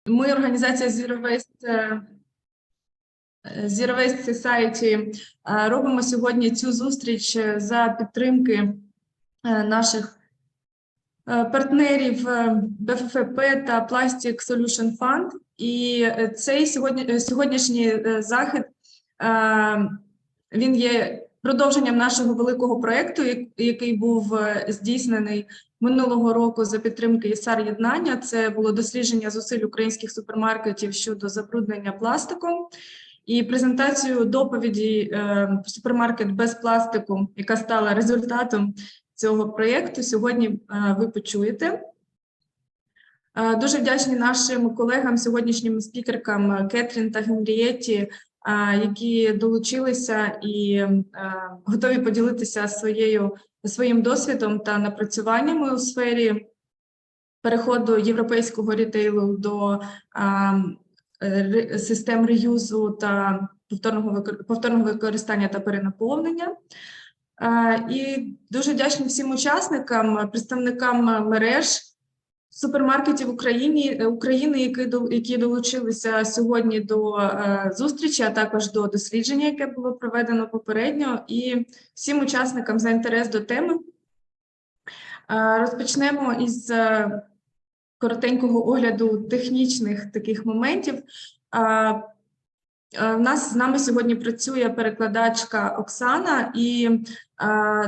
Ми, організація Zero-Waste Society, робимо сьогодні цю зустріч за підтримки наших партнерів БФФП та Plastic Solution Fund. І цей сьогоднішній захід, він є продовженням нашого великого проєкту, який був здійснений минулого року за підтримки ЄСАР-єднання. Це було дослідження зусиль українських супермаркетів щодо забруднення пластиком. І презентацію доповіді «Супермаркет без пластику», яка стала результатом цього проєкту, сьогодні ви почуєте. Дуже вдячні нашим колегам, сьогоднішнім спікеркам Кетрін та Генрієтті, які долучилися і готові поділитися своїм досвідом та напрацюваннями у сфері переходу європейського рітейлу до систем реюзу та повторного використання та перенаповнення. І дуже вдячні всім учасникам, представникам мереж супермаркетів України, які долучилися сьогодні до зустрічі, а також до дослідження, яке було проведено попередньо, і всім учасникам за інтерес до теми. Розпочнемо із коротенького огляду технічних таких моментів. З нами сьогодні працює перекладачка Оксана, і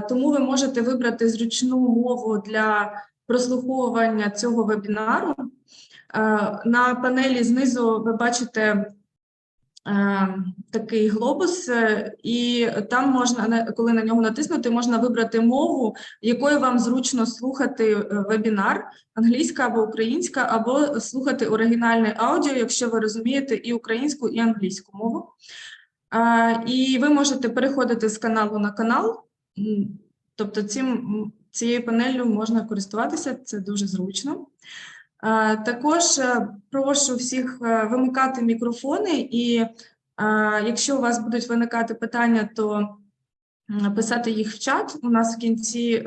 тому ви можете вибрати зручну мову для прослуховування цього вебінару. На панелі знизу ви бачите такий глобус, і там можна, коли на нього натиснути, можна вибрати мову, якою вам зручно слухати вебінар, англійська або українська, або слухати оригінальне аудіо, якщо ви розумієте і українську, і англійську мову. І ви можете переходити з каналу на канал, тобто цією панелью можна користуватися, це дуже зручно. Також прошу всіх вимикати мікрофони, і якщо у вас будуть виникати питання, то писати їх в чат. У нас в кінці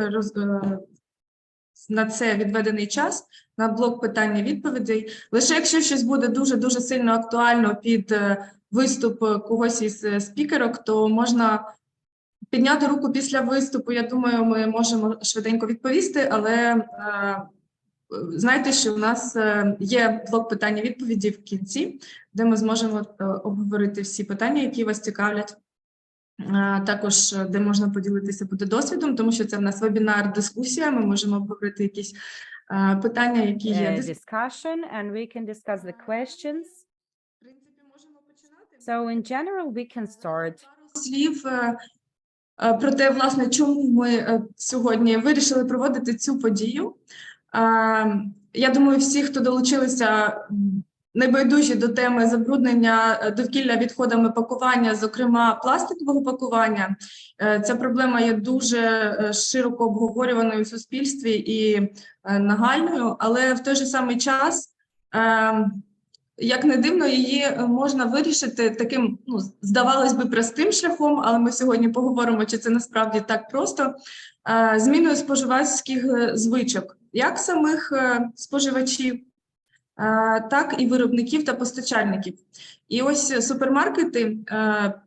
на це відведений час, на блок питання-відповідей. Лише якщо щось буде дуже-дуже сильно актуально під виступ когось із спікерок, то можна підняти руку після виступу. Я думаю, ми можемо швиденько відповісти, але знайте, що у нас є блок питання-відповіді в кінці, де ми зможемо обговорити всі питання, які вас цікавлять. Також, де можна поділитися буде досвідом, тому що це в нас вебінар-дискусія, ми можемо обговорити якісь питання, які є. Discussion, and we can discuss the questions. В принципі, можемо починати. So, in general, we can start. Слів про те, власне, чому ми сьогодні вирішили проводити цю подію. Я думаю, всі, хто долучилися, небайдужі до теми забруднення довкілля відходами пакування, зокрема пластикового пакування. Ця проблема є дуже широко обговорюваною в суспільстві і нагальною, але в той же самий час, як не дивно, її можна вирішити таким, здавалось би, простим шляхом, але ми сьогодні поговоримо, чи це насправді так просто, зміною споживацьких звичок, як самих споживачів, так і виробників та постачальників. І ось супермаркети,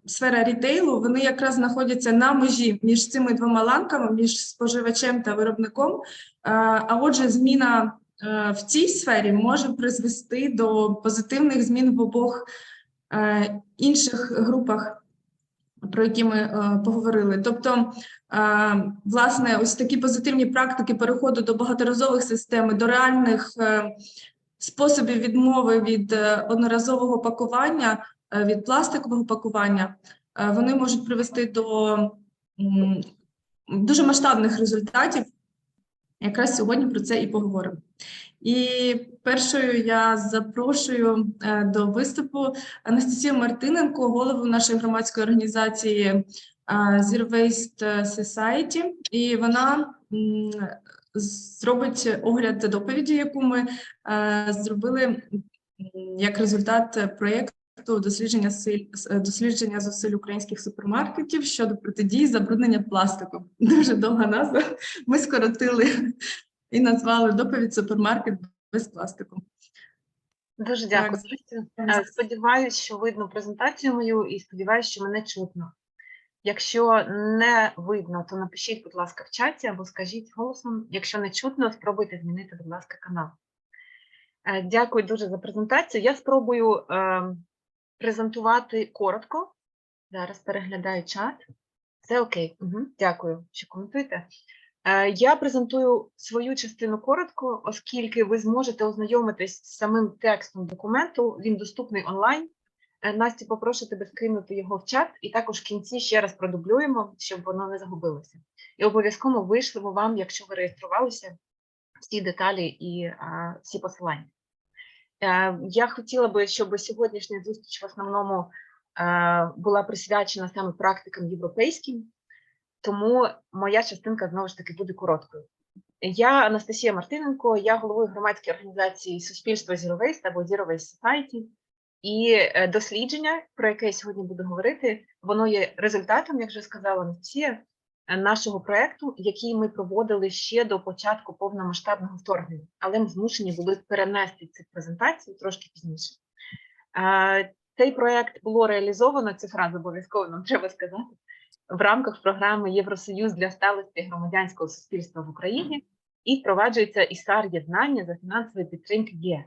сфера рітейлу, вони якраз знаходяться на межі між цими двома ланками, між споживачем та виробником, а отже, зміна в цій сфері може призвести до позитивних змін в обох інших групах, про які ми поговорили. Тобто, власне, ось такі позитивні практики переходу до багаторазових систем, до реальних способів відмови від одноразового пакування, від пластикового пакування, вони можуть привести до дуже масштабних результатів. Якраз сьогодні про це і поговоримо. І першою я запрошую до виступу Анастасію Мартиненко, голову нашої громадської організації Zero-Waste Society. І вона зробить огляд доповіді, яку ми зробили як результат проєкту дослідження зусиль українських супермаркетів щодо протидії забруднення пластику. Дуже довга назва. Ми скоротили і назвали доповідь «Супермаркет без пластику». Дуже дякую. Сподіваюсь, що видно презентацію мою і сподіваюся, що мене чутно. Якщо не видно, то напишіть, будь ласка, в чаті або скажіть голосом. Якщо не чутно, спробуйте змінити, будь ласка, канал. Дякую дуже за презентацію. Я спробую презентувати коротко. Зараз переглядаю чат. Все окей. Дякую, що коментуєте. Я презентую свою частину коротко, оскільки ви зможете ознайомитись з самим текстом документу. Він доступний онлайн. Настю, попрошу тебе скинути його в чат, і також в кінці ще раз продублюємо, щоб воно не загубилося. І обов'язково вишлемо вам, якщо ви реєструвалися, всі деталі і всі посилання. Я хотіла би, щоб сьогоднішня зустріч в основному була присвячена саме практикам європейським, тому моя частинка, знову ж таки, буде короткою. Я Анастасія Мартиненко, я головою громадської організації суспільства Zero Waste або Zero Waste Society. І дослідження, про яке я сьогодні буду говорити, воно є результатом, як вже сказала Анастасія, нашого проєкту, який ми проводили ще до початку повномасштабного вторгнення. Але ми змушені були перенести цю презентацію трошки пізніше. Цей проєкт було реалізовано, цю фразу обов'язково нам треба сказати, в рамках програми «Євросоюз для сталості громадянського суспільства в Україні» і впроваджується ІСАР-єднання за фінансової підтримки ЄС,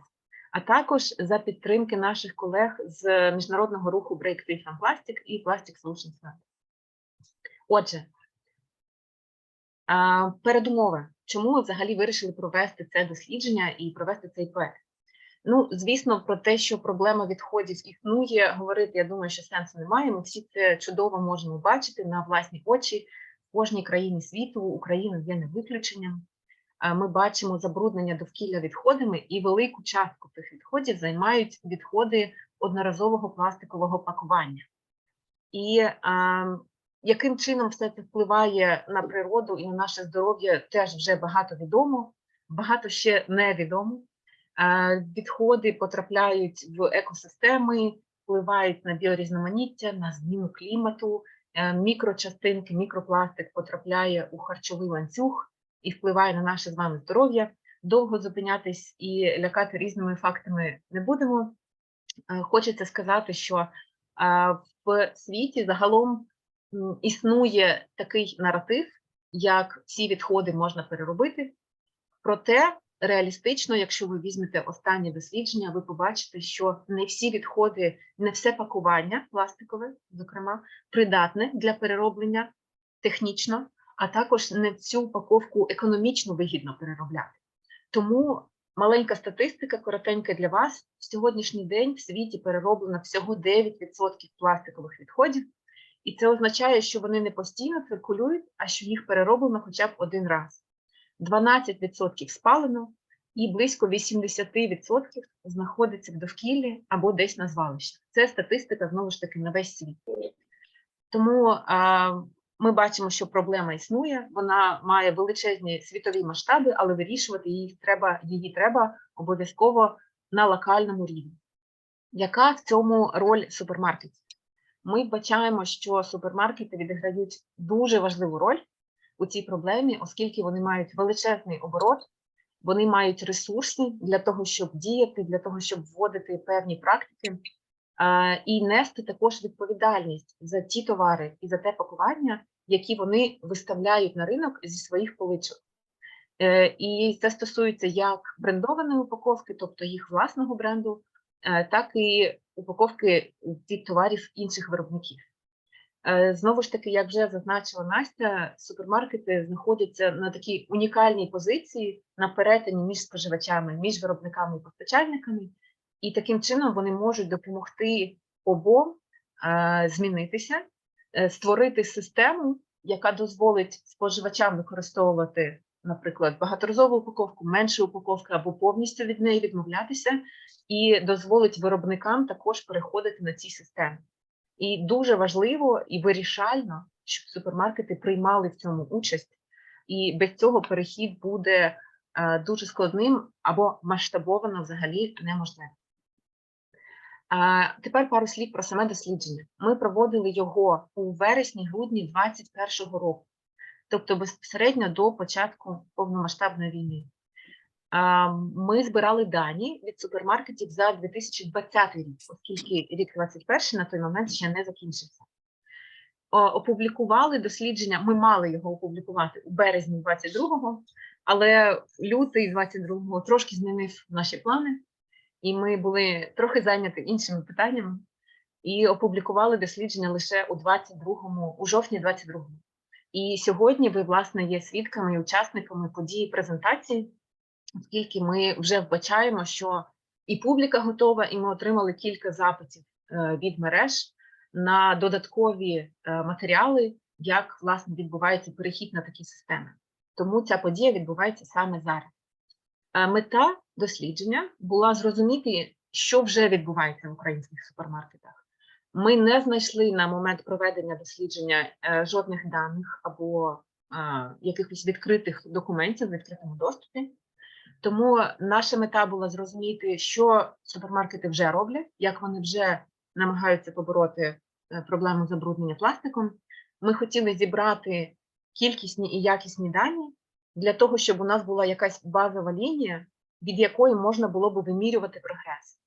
а також за підтримки наших колег з міжнародного руху Break Free from Plastic і Plastic Solutions Fund. Отже, передумови. Чому ми взагалі вирішили провести це дослідження і провести цей проект? Ну, звісно, про те, що проблема відходів існує, говорити, я думаю, що сенсу немає. Ми всі це чудово можемо бачити на власні очі. В кожній країні світу, Україна є не виключенням. Ми бачимо забруднення довкілля відходами, і велику частку цих відходів займають відходи одноразового пластикового пакування. І яким чином все це впливає на природу і на наше здоров'я, теж вже багато відомо, багато ще невідомо. Відходи потрапляють в екосистеми, впливають на біорізноманіття, на зміну клімату, мікрочастинки, мікропластик потрапляє у харчовий ланцюг і впливає на наше з вами здоров'я. Довго зупинятись і лякати різними фактами не будемо. Хочеться сказати, що в світі загалом існує такий наратив, як всі відходи можна переробити. Проте, реалістично, якщо ви візьмете останні дослідження, ви побачите, що не всі відходи, не все пакування пластикове, зокрема, придатне для перероблення технічно, а також не всю упаковку економічно вигідно переробляти. Тому маленька статистика, коротенька для вас. В сьогоднішній день в світі перероблено всього 9% пластикових відходів. І це означає, що вони не постійно циркулюють, а що їх перероблено хоча б один раз. 12% спалено і близько 80% знаходиться в довкіллі або десь на звалищах. Це статистика, знову ж таки, на весь світ. Тому ми бачимо, що проблема існує, вона має величезні світові масштаби, але вирішувати її треба обов'язково на локальному рівні. Яка в цьому роль супермаркетів? Ми бачаємо, що супермаркети відіграють дуже важливу роль у цій проблемі, оскільки вони мають величезний оборот, вони мають ресурси для того, щоб діяти, для того, щоб вводити певні практики, і нести також відповідальність за ті товари і за те пакування, які вони виставляють на ринок зі своїх поличок. І це стосується як брендованої упаковки, тобто їх власного бренду, так і упаковки від товарів інших виробників. Знову ж таки, як вже зазначила Настя, супермаркети знаходяться на такій унікальній позиції на перетині між споживачами, між виробниками і постачальниками, і таким чином вони можуть допомогти обом змінитися, створити систему, яка дозволить споживачам використовувати, наприклад, багаторазову упаковку, меншу упаковку або повністю від неї відмовлятися, і дозволить виробникам також переходити на ці системи. І дуже важливо і вирішально, щоб супермаркети приймали в цьому участь, і без цього перехід буде дуже складним або масштабовано взагалі неможливо. Тепер пару слів про саме дослідження. Ми проводили його у вересні-грудні 2021 року, тобто безпосередньо до початку повномасштабної війни. Ми збирали дані від супермаркетів за 2020 рік, оскільки рік 2021 на той момент ще не закінчився. Опублікували дослідження, ми мали його опублікувати у березні 22-го, але лютий 22-го трошки змінив наші плани, і ми були трохи зайняті іншими питаннями, і опублікували дослідження лише у жовтні 22-го. І сьогодні ви, власне, є свідками і учасниками події презентації, оскільки ми вже вбачаємо, що і публіка готова, і ми отримали кілька запитів від мереж на додаткові матеріали, як, власне, відбувається перехід на такі системи. Тому ця подія відбувається саме зараз. Мета дослідження була зрозуміти, що вже відбувається в українських супермаркетах. Ми не знайшли на момент проведення дослідження жодних даних або якихось відкритих документів в відкритому доступі. Тому наша мета була зрозуміти, що супермаркети вже роблять, як вони вже намагаються побороти проблему забруднення пластиком. Ми хотіли зібрати кількісні і якісні дані для того, щоб у нас була якась базова лінія, від якої можна було б вимірювати прогрес.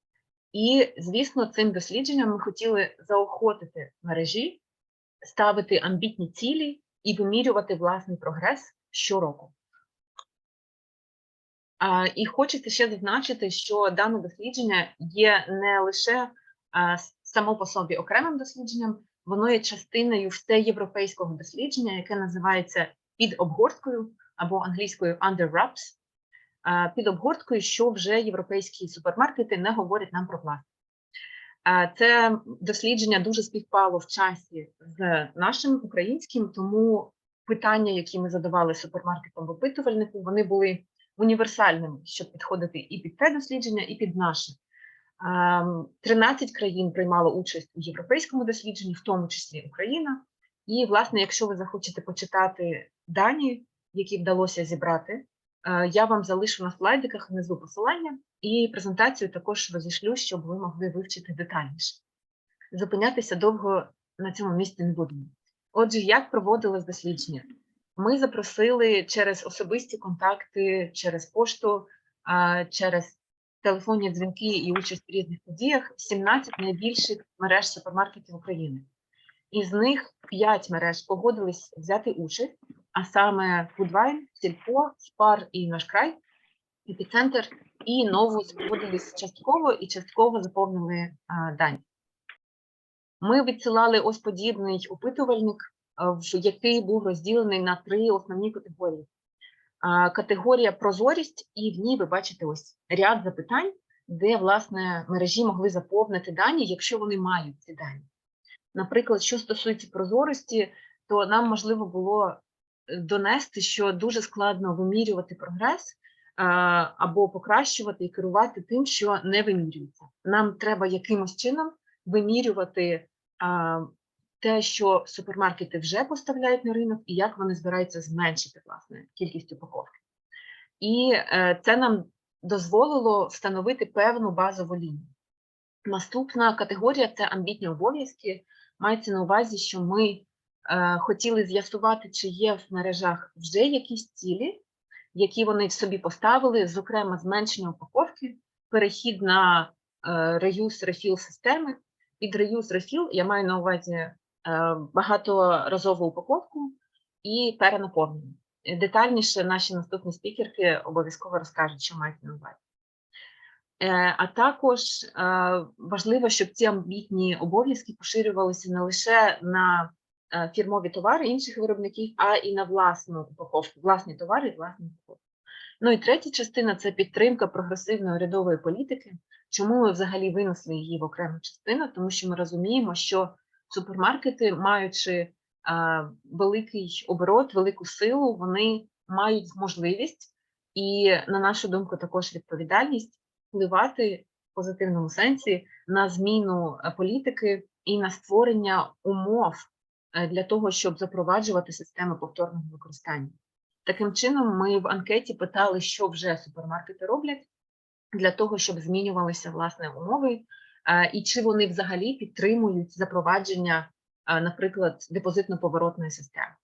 І, звісно, цим дослідженням ми хотіли заохотити мережі, ставити амбітні цілі і вимірювати власний прогрес щороку. І хочеться ще зазначити, що дане дослідження є не лише само по собі окремим дослідженням, воно є частиною всеєвропейського дослідження, яке називається «Під обгорткою» або англійською «under wraps», під обгорткою, що вже європейські супермаркети не говорять нам про пластик. Це дослідження дуже співпало в часі з нашим українським, тому питання, які ми задавали супермаркетам в опитувальнику, вони були універсальними, щоб підходити і під це дослідження, і під наше. 13 країн приймало участь у європейському дослідженні, в тому числі Україна. І, власне, якщо ви захочете почитати дані, які вдалося зібрати, я вам залишу на слайдиках внизу посилання, і презентацію також розішлю, щоб ви могли вивчити детальніше. Зупинятися довго на цьому місці не будемо. Отже, як проводилось дослідження? Ми запросили через особисті контакти, через пошту, через телефонні дзвінки і участь в різних подіях 17 найбільших мереж супермаркетів України. Із них 5 мереж погодились взяти участь, а саме Фудвайн, Сільпо, Спар і Наш Край, Епіцентр і Новус погодились частково і частково заповнили дані. Ми відсилали ось подібний опитувальник, який був розділений на 3 основні категорії. Категорія прозорість, і в ній ви бачите ось ряд запитань, де, власне, мережі могли заповнити дані, якщо вони мають ці дані. Наприклад, що стосується прозорості, то нам можливо було донести, що дуже складно вимірювати прогрес або покращувати і керувати тим, що не вимірюється. Нам треба якимось чином вимірювати те, що супермаркети вже поставляють на ринок, і як вони збираються зменшити, власне, кількість упаковки. І це нам дозволило встановити певну базову лінію. Наступна категорія – це амбітні обов'язки. Мається на увазі, що ми хотіли з'ясувати, чи є в мережах вже якісь цілі, які вони в собі поставили, зокрема зменшення упаковки, перехід на reuse-refill системи. Під reuse-refill я маю на увазі багаторазову упаковку і перенаповнення. Детальніше наші наступні спікерки обов'язково розкажуть, що мають на увазі. А також важливо, щоб ці амбітні обов'язки поширювалися не лише на фірмові товари інших виробників, а і на власну упаковку, власні товари і власну упаковку. Ну і третя частина – це підтримка прогресивної урядової політики. Чому ми взагалі винесли її в окрему частину? Тому що ми розуміємо, що супермаркети, маючи великий оборот, велику силу, вони мають можливість і, на нашу думку, також відповідальність впливати в позитивному сенсі на зміну політики і на створення умов для того, щоб запроваджувати системи повторного використання. Таким чином, ми в анкеті питали, що вже супермаркети роблять для того, щоб змінювалися, власне, умови, і чи вони взагалі підтримують запровадження, наприклад, депозитно-поворотної системи.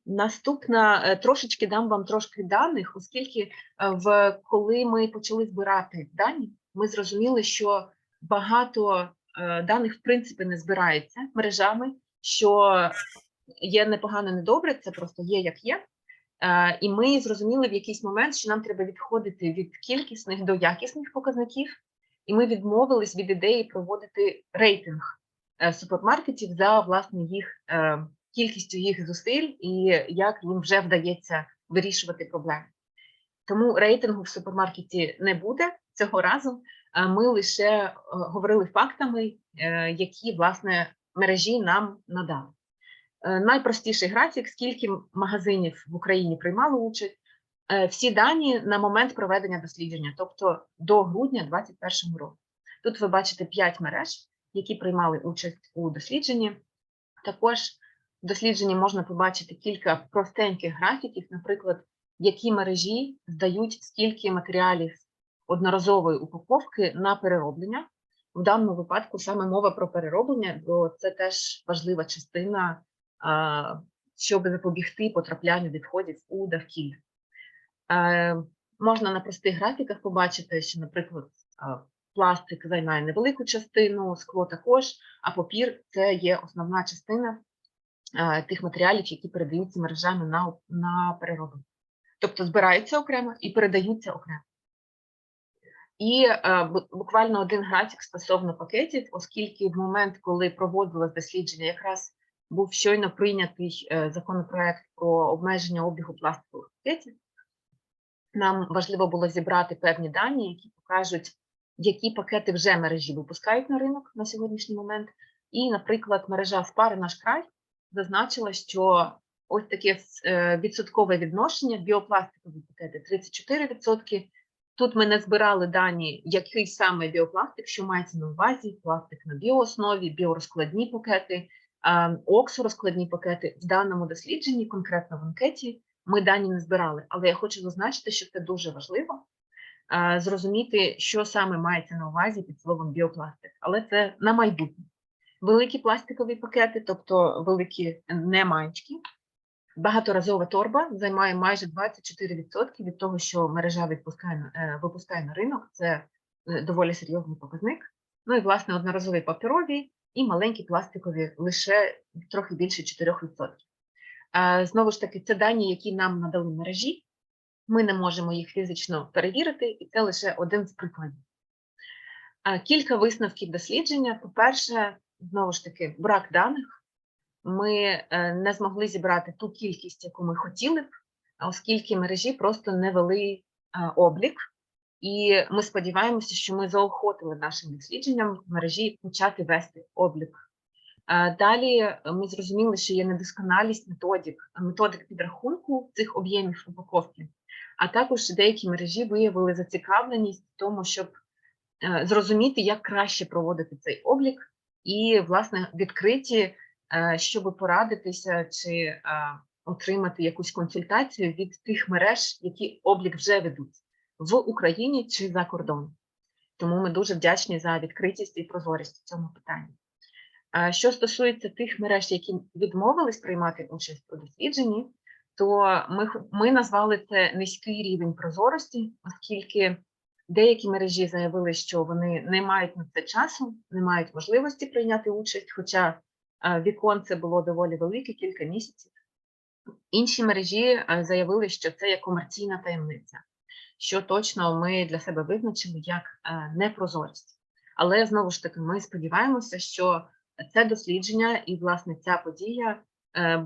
Наступна, трошечки дам вам трошки даних, оскільки коли ми почали збирати дані, ми зрозуміли, що багато даних, в принципі, не збирається мережами, що є непогано, недобре, це просто є, як є. І ми зрозуміли в якийсь момент, що нам треба відходити від кількісних до якісних показників, і ми відмовились від ідеї проводити рейтинг супермаркетів за, власне, кількістю їх зусиль і як їм вже вдається вирішувати проблеми. Тому рейтингу в супермаркеті не буде цього разу. Ми лише говорили фактами, які, власне, мережі нам надали. Найпростіший графік, скільки магазинів в Україні приймали участь, всі дані на момент проведення дослідження, тобто до грудня 2021 року. Тут ви бачите 5 мереж, які приймали участь у дослідженні. Також в дослідженні можна побачити кілька простеньких графіків, наприклад, які мережі здають скільки матеріалів одноразової упаковки на перероблення. В даному випадку саме мова про перероблення, бо це теж важлива частина, щоб запобігти потраплянню відходів у довкілля. Можна на простих графіках побачити, що, наприклад, пластик займає невелику частину, скло також, а папір – це є основна частина тих матеріалів, які передаються мережами на перероблення. Тобто збираються окремо і передаються окремо. І буквально один графік стосовно пакетів, оскільки в момент, коли проводилось дослідження, якраз був щойно прийнятий законопроект про обмеження обігу пластикових пакетів, нам важливо було зібрати певні дані, які покажуть, які пакети вже мережі випускають на ринок на сьогоднішній момент. І, наприклад, мережа «Спари наш край» зазначила, що ось таке відсоткове відношення, біопластикові пакети 34%. Тут ми не збирали дані, який саме біопластик, що мається на увазі, пластик на біооснові, біорозкладні пакети, оксорозкладні пакети. В даному дослідженні, конкретно в анкеті, ми дані не збирали. Але я хочу зазначити, що це дуже важливо, зрозуміти, що саме мається на увазі під словом біопластик. Але це на майбутнє. Великі пластикові пакети, тобто великі немаєчки. Багаторазова торба займає майже 24% від того, що мережа випускає на ринок. Це доволі серйозний показник. Ну і, власне, одноразові паперові і маленькі пластикові лише трохи більше 4%. Знову ж таки, це дані, які нам надали мережі. Ми не можемо їх фізично перевірити, і це лише один з прикладів. Кілька висновків дослідження. По-перше, знову ж таки, брак даних. Ми не змогли зібрати ту кількість, яку ми хотіли б, оскільки мережі просто не вели облік. І ми сподіваємося, що ми заохотили нашим дослідженням мережі почати вести облік. Далі ми зрозуміли, що є недосконалість методик підрахунку цих об'ємів упаковки, а також деякі мережі виявили зацікавленість в тому, щоб зрозуміти, як краще проводити цей облік, і, власне, відкриті, щоб порадитися чи отримати якусь консультацію від тих мереж, які облік вже ведуть в Україні чи за кордоном. Тому ми дуже вдячні за відкритість і прозорість в цьому питанні. Що стосується тих мереж, які відмовились приймати участь у дослідженні, то ми назвали це низький рівень прозорості, оскільки деякі мережі заявили, що вони не мають на це часу, не мають можливості прийняти участь, хоча віконце було доволі велике, кілька місяців. Інші мережі заявили, що це є комерційна таємниця, що точно ми для себе визначили як непрозорість. Але, знову ж таки, ми сподіваємося, що це дослідження і, власне, ця подія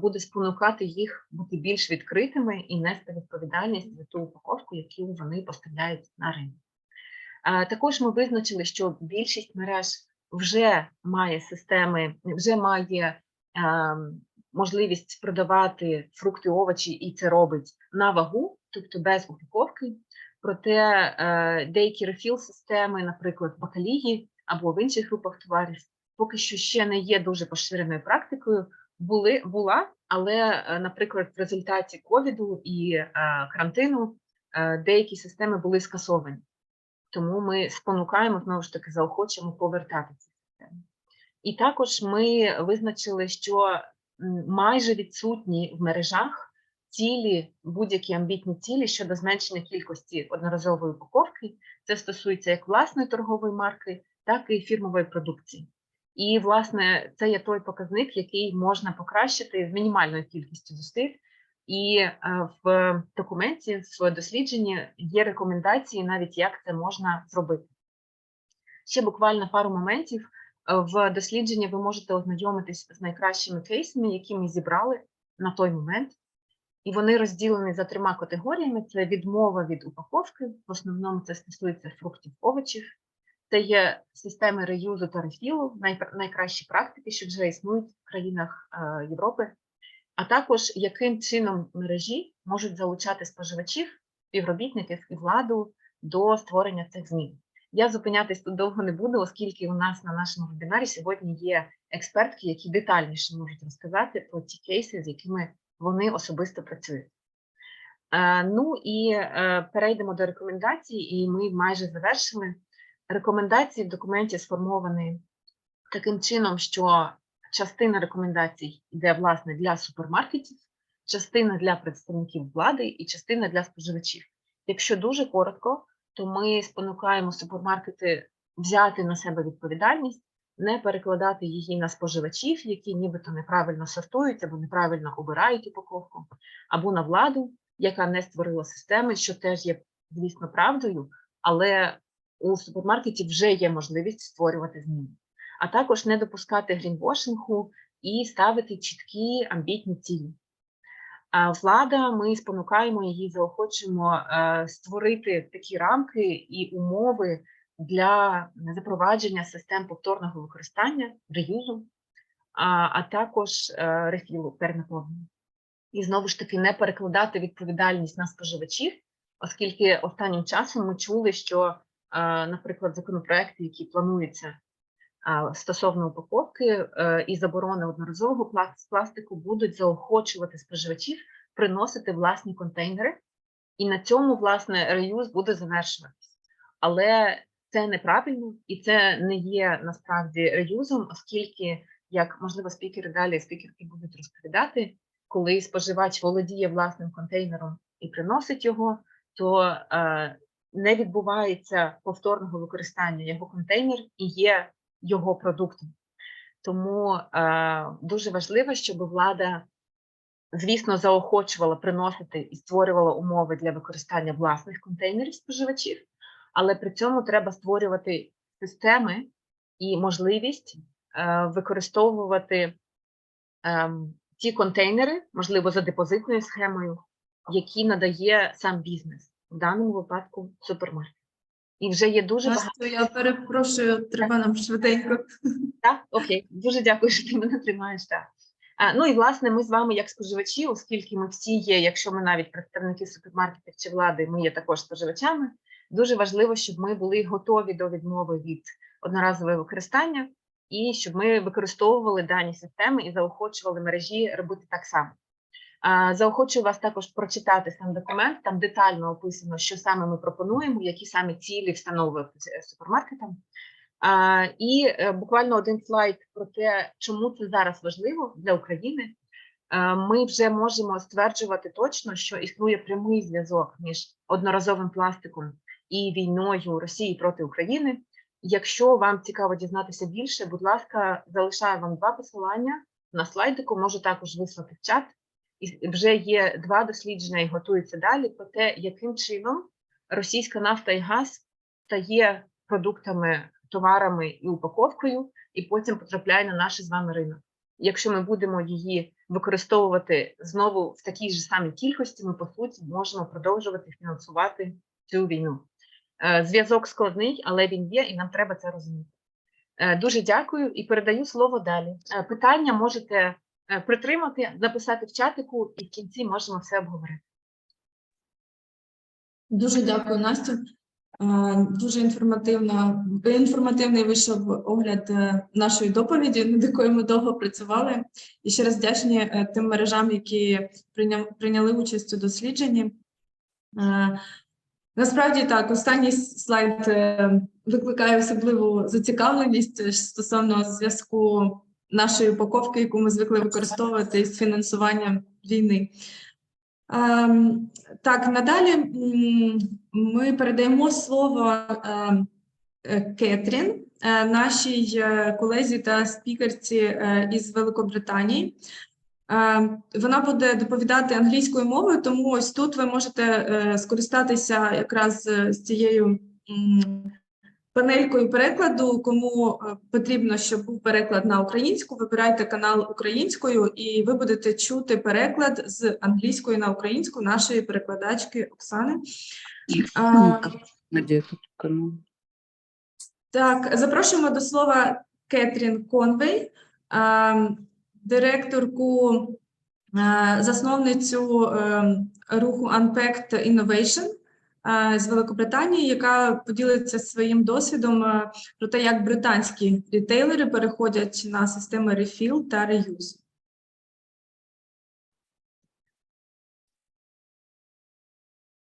буде спонукати їх бути більш відкритими і нести відповідальність за ту упаковку, яку вони поставляють на ринок. Також ми визначили, що більшість мереж вже має системи, вже має можливість продавати фрукти, овочі, і це робить на вагу, тобто без упаковки. Проте деякі рефіл-системи, наприклад, бакалії або в інших групах товарів, поки що ще не є дуже поширеною практикою. Була, але, наприклад, в результаті ковіду і карантину деякі системи були скасовані. Тому ми спонукаємо, знову ж таки, заохочуємо повертати ці системи. І також ми визначили, що майже відсутні в мережах цілі, будь-які амбітні цілі щодо зменшення кількості одноразової упаковки. Це стосується як власної торгової марки, так і фірмової продукції. І, власне, це є той показник, який можна покращити з мінімальною кількістю зусиль. І в документі, в дослідженні є рекомендації навіть, як це можна зробити. Ще буквально пару моментів. В дослідженні ви можете ознайомитись з найкращими кейсами, які ми зібрали на той момент. І вони розділені за 3 категоріями. Це відмова від упаковки, в основному це стосується фруктів, овочів. Це є системи реюзу та рефілу, найкращі практики, що вже існують в країнах Європи. А також, яким чином мережі можуть залучати споживачів, співробітників і владу до створення цих змін. Я зупинятись тут довго не буду, оскільки у нас на нашому вебінарі сьогодні є експертки, які детальніше можуть розказати про ті кейси, з якими вони особисто працюють. Ну і перейдемо до рекомендацій, і ми майже завершили. Рекомендації в документі сформовані таким чином, що частина рекомендацій йде, власне, для супермаркетів, частина для представників влади і частина для споживачів. Якщо дуже коротко, то ми спонукаємо супермаркети взяти на себе відповідальність, не перекладати її на споживачів, які нібито неправильно сортують або неправильно обирають упаковку, або на владу, яка не створила системи, що теж є, звісно, правдою, але у супермаркеті вже є можливість створювати зміни. А також не допускати грінвошингу і ставити чіткі амбітні цілі. Влада, ми спонукаємо її, заохочуємо створити такі рамки і умови для запровадження систем повторного використання, реюзу, а також рефілу, перенаповнення. І знову ж таки не перекладати відповідальність на споживачів, оскільки останнім часом ми чули, що, наприклад, законопроекти, які плануються стосовно упаковки і заборони одноразового пластику, будуть заохочувати споживачів приносити власні контейнери, і на цьому, власне, реюз буде завершуватися. Але це неправильно, і це не є, насправді, реюзом, оскільки, як, можливо, спікерки будуть розповідати, коли споживач володіє власним контейнером і приносить його, то не відбувається повторного використання. Його контейнер і є його продуктом. Тому дуже важливо, щоб влада, звісно, заохочувала приносити і створювала умови для використання власних контейнерів споживачів, але при цьому треба створювати системи і можливість використовувати ті контейнери, можливо, за депозитною схемою, які надає сам бізнес, в даному випадку супермаркет. І вже є дуже багато... Настю, я перепрошую, треба нам швиденько. Так, окей, дуже дякую, що ти мене тримаєш. Так. Ну і, власне, ми з вами як споживачі, оскільки ми всі є, якщо ми навіть представники супермаркетів чи влади, ми є також споживачами, дуже важливо, щоб ми були готові до відмови від одноразового використання і щоб ми використовували дані системи і заохочували мережі робити так само. Заохочую вас також прочитати сам документ, там детально описано, що саме ми пропонуємо, які саме цілі встановлюємо супермаркетам. І буквально один слайд про те, чому це зараз важливо для України. Ми вже можемо стверджувати точно, що існує прямий зв'язок між одноразовим пластиком і війною Росії проти України. Якщо вам цікаво дізнатися більше, будь ласка, залишаю вам 2 посилання на слайдику, можу також вислати в чат. І вже є 2 дослідження і готуються далі про те, яким чином російська нафта і газ стає продуктами, товарами і упаковкою, і потім потрапляє на наш з вами ринок. Якщо ми будемо її використовувати знову в такій ж самій кількості, ми, по суті, можемо продовжувати фінансувати цю війну. Зв'язок складний, але він є, і нам треба це розуміти. Дуже дякую і передаю слово далі. Питання можете притримати, написати в чатику, і в кінці можемо все обговорити. Дуже дякую, Настю. Дуже інформативний вийшов огляд нашої доповіді, над якою ми довго працювали. І ще раз вдячні тим мережам, які прийняли участь у дослідженні. Насправді так, останній слайд викликає особливу зацікавленість стосовно зв'язку нашої упаковки, яку ми звикли використовувати із фінансуванням війни. Так, надалі ми передаємо слово Кетрін, нашій колезі та спікерці із Великобританії. Вона буде доповідати англійською мовою, тому ось тут ви можете скористатися якраз з цією панелькою перекладу. Кому потрібно, щоб був переклад на українську, вибирайте канал українською, і ви будете чути переклад з англійської на українську нашої перекладачки Оксани. Так, запрошуємо до слова Кетрін Конвей, директорку, засновницю руху Unpacked Innovation з Великобританії, яка поділиться своїм досвідом про те, як британські рітейлери переходять на системи refill та reuse.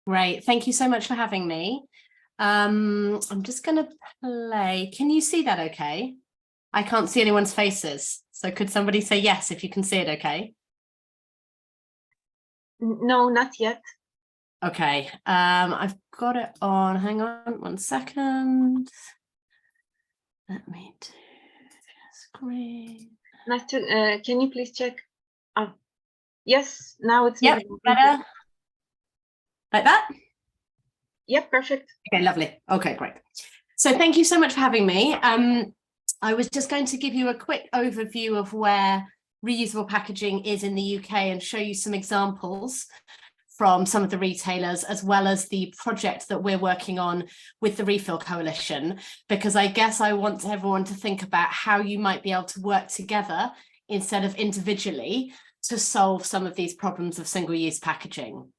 Great, thank you so much for having me. I'm just going to play. Can you see that okay? I can't see anyone's faces. So could somebody say yes if you can see it okay? No, not yet. Okay, I've got it on. Hang on 1 second. Let me do screen. Nice to, can you please check? Yes, now it's Yep, better. Like that? Yep, perfect. Okay, lovely. Okay, great. So thank you so much for having me. I was just going to give you a quick overview of where reusable packaging is in the UK and show you some examples from some of the retailers, as well as the project that we're working on with the Refill Coalition, because I guess I want everyone to think about how you might be able to work together instead of individually to solve some of these problems of single-use packaging.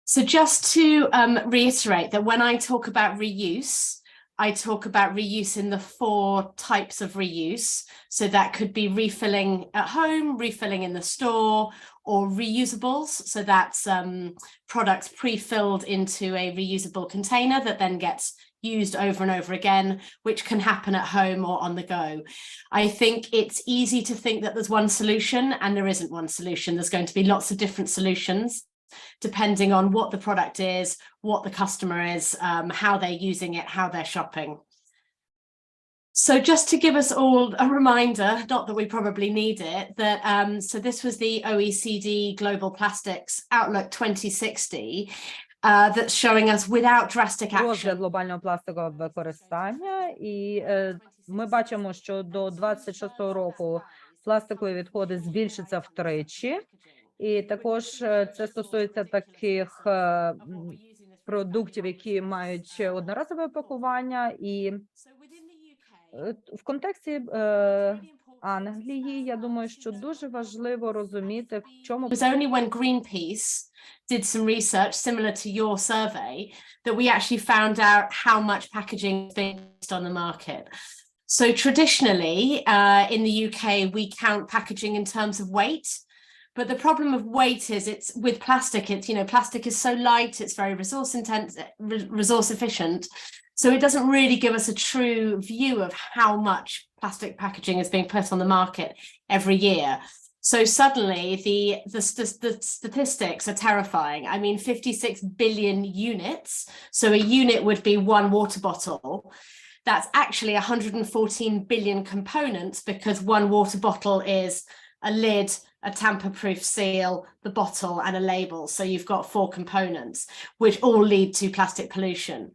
So just to reiterate that when I talk about reuse, I talk about reuse in the 4 types of reuse. So that could be refilling at home, refilling in the store, or reusables. So that's products pre-filled into a reusable container that then gets used over and over again, which can happen at home or on the go. I think it's easy to think that there's one solution, and there isn't one solution. There's going to be lots of different solutions, depending on what the product is, what the customer is, how they're using it, how they're shopping. So just to give us all a reminder, not that we probably need it, that so this was the OECD Global Plastics Outlook 2060, that's showing us without drastic action. Розгляд глобального пластикового використання, і ми бачимо, що до 26-го року пластикові відходи збільшаться втричі. І також це стосується таких продуктів, які мають одноразове пакування. І в контексті Англії, я думаю, що дуже важливо розуміти, в чому... It was only when Greenpeace did some research similar to your survey that we actually found out how much packaging is being used on the market. So traditionally, in the UK, we count packaging in terms of weight. But the problem of weight is it's with plastic, it's, you know, plastic is so light, it's very resource efficient. So it doesn't really give us a true view of how much plastic packaging is being put on the market every year. So suddenly the statistics are terrifying. I mean, 56 billion units. So a unit would be 1 water bottle. That's actually 114 billion components, because 1 water bottle is a lid, a tamper-proof seal, the bottle, and a label. So you've got 4 components, which all lead to plastic pollution.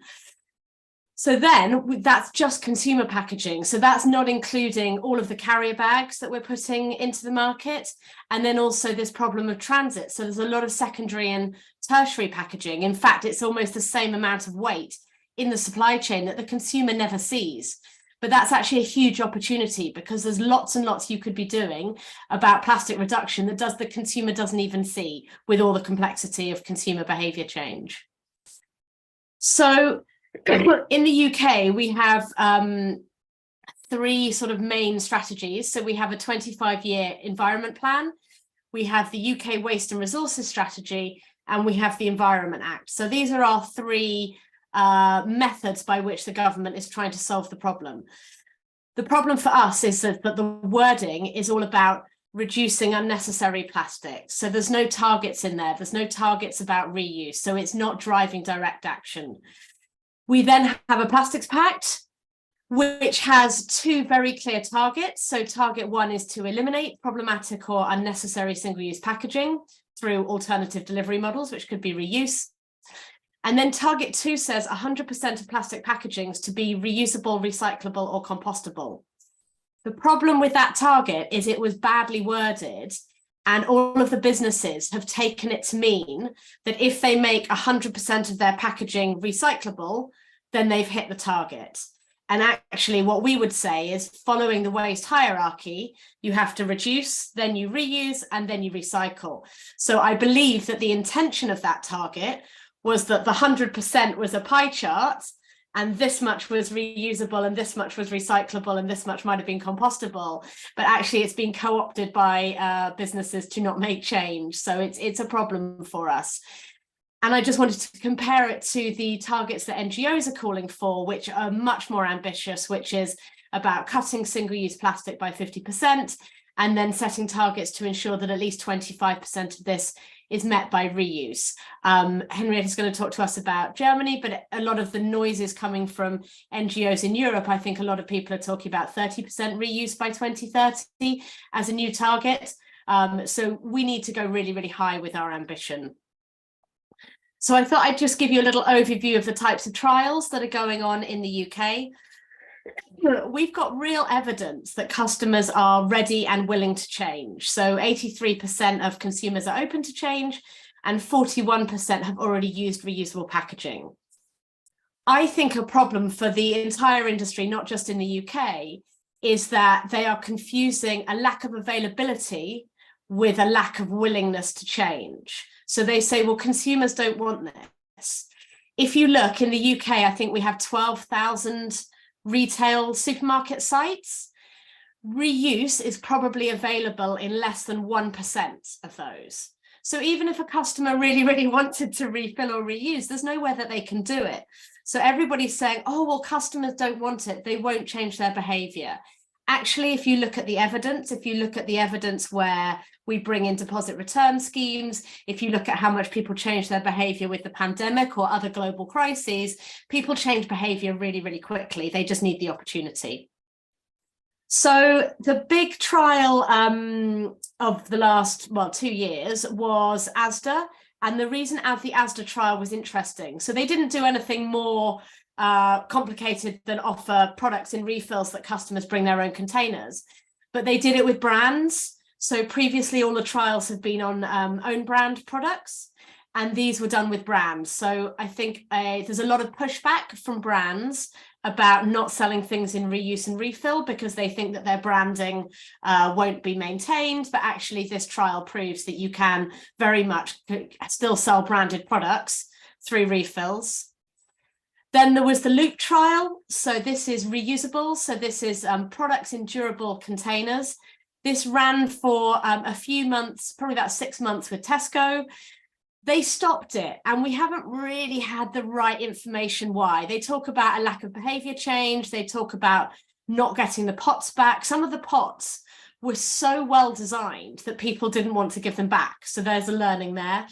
So then that's just consumer packaging. So that's not including all of the carrier bags that we're putting into the market. And then also this problem of transit. So there's a lot of secondary and tertiary packaging. In fact, it's almost the same amount of weight in the supply chain that the consumer never sees. But that's actually a huge opportunity, because there's lots and lots you could be doing about plastic reduction that the consumer doesn't even see, with all the complexity of consumer behavior change. So in the UK, we have 3 sort of main strategies. So we have a 25-year environment plan, we have the UK Waste and Resources Strategy, and we have the Environment Act. So these are our 3 methods by which the government is trying to solve the problem. The problem for us is that the wording is all about reducing unnecessary plastics. So there's no targets in there. There's no targets about reuse. So it's not driving direct action. We then have a plastics pact, which has two very clear targets. So target one is to eliminate problematic or unnecessary single-use packaging through alternative delivery models, which could be reuse. And then target two says 100% of plastic packagings to be reusable, recyclable, or compostable. The problem with that target is it was badly worded, and all of the businesses have taken it to mean that if they make 100% of their packaging recyclable, then they've hit the target. And actually what we would say is, following the waste hierarchy, you have to reduce, then you reuse, and then you recycle. So I believe that the intention of that target was that the 100% was a pie chart, and this much was reusable, and this much was recyclable, and this much might have been compostable. But actually it's been co-opted by businesses to not make change. So it's a problem for us. And I just wanted to compare it to the targets that NGOs are calling for, which are much more ambitious, which is about cutting single-use plastic by 50%, and then setting targets to ensure that at least 25% of this is met by reuse. Henrietta is going to talk to us about Germany, but a lot of the noise is coming from NGOs in Europe. I think a lot of people are talking about 30% reuse by 2030 as a new target. So we need to go really, really high with our ambition. So I thought I'd just give you a little overview of the types of trials that are going on in the UK. We've got real evidence that customers are ready and willing to change. So 83% of consumers are open to change, and 41% have already used reusable packaging. I think a problem for the entire industry, not just in the UK, is that they are confusing a lack of availability with a lack of willingness to change. So they say, well, consumers don't want this. If you look in the UK, I think we have 12,000 retail supermarket sites. Reuse is probably available in less than 1% of those. So even if a customer really, really wanted to refill or reuse, there's nowhere that they can do it. So everybody's saying, oh, well, customers don't want it, they won't change their behavior. Actually, if you look at the evidence, where we bring in deposit return schemes, if you look at how much people change their behavior with the pandemic or other global crises, people change behavior really, really quickly. They just need the opportunity. So the big trial of the last, 2 years was Asda. And the reason the Asda trial was interesting, so they didn't do anything more complicated than offer products in refills that customers bring their own containers, but they did it with brands. So previously all the trials have been on own brand products, and these were done with brands. So I think there's a lot of pushback from brands about not selling things in reuse and refill because they think that their branding won't be maintained. But actually this trial proves that you can very much still sell branded products through refills. Then there was the Loop trial. So this is reusable. So this is products in durable containers. This ran for a few months, probably about 6 months with Tesco. They stopped it, and we haven't really had the right information why. They talk about a lack of behavior change. They talk about not getting the pots back. Some of the pots were so well designed that people didn't want to give them back. So there's a learning there.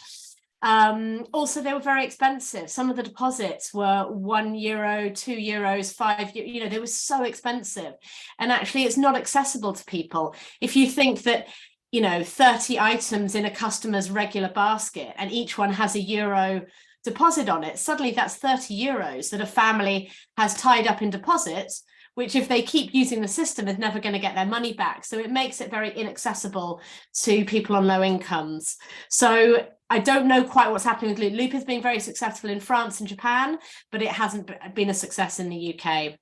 Also, they were very expensive. Some of the deposits were €1, €2, €5. They were so expensive. And actually, it's not accessible to people. If you think that 30 items in a customer's regular basket and each one has €1 deposit on it, suddenly that's €30 that a family has tied up in deposits, which if they keep using the system is never going to get their money back. So it makes it very inaccessible to people on low incomes. So I don't know quite what's happening with Loop. Loop has been very successful in France and Japan, but it hasn't been a success in the UK.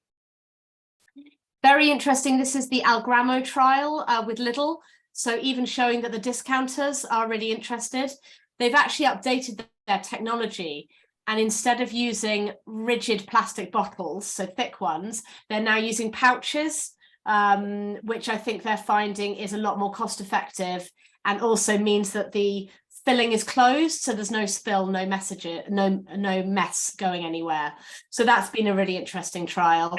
Very interesting. This is the Algramo trial with Lidl. So even showing that the discounters are really interested. They've actually updated their technology, and instead of using rigid plastic bottles, so thick ones, they're now using pouches, which I think they're finding is a lot more cost effective, and also means that the filling is closed, so there's no spill, no mess going anywhere. So that's been a really interesting trial.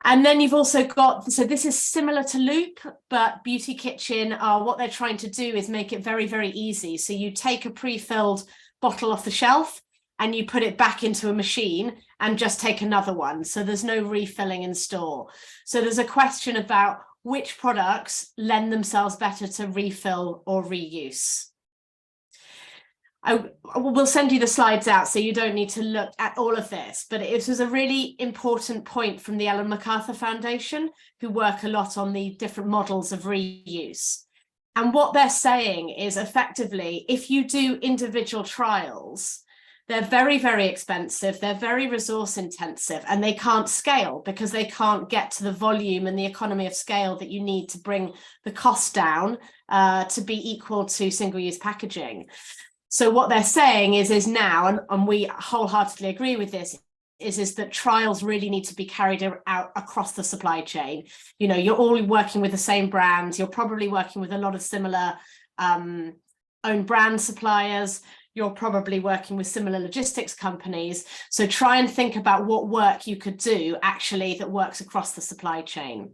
And then you've also got, so this is similar to Loop, but Beauty Kitchen are, what they're trying to do is make it very, very easy. So you take a pre-filled bottle off the shelf and you put it back into a machine and just take another one. So there's no refilling in store. So there's a question about which products lend themselves better to refill or reuse. We'll send you the slides out so you don't need to look at all of this, but it was a really important point from the Ellen MacArthur Foundation, who work a lot on the different models of reuse. And what they're saying is, effectively, if you do individual trials, they're very, very expensive, they're very resource intensive, and they can't scale because they can't get to the volume and the economy of scale that you need to bring the cost down to be equal to single-use packaging. So what they're saying is now, and we wholeheartedly agree with this, is that trials really need to be carried out across the supply chain. You know, you're all working with the same brands, you're probably working with a lot of similar own brand suppliers, you're probably working with similar logistics companies. So try and think about what work you could do actually that works across the supply chain.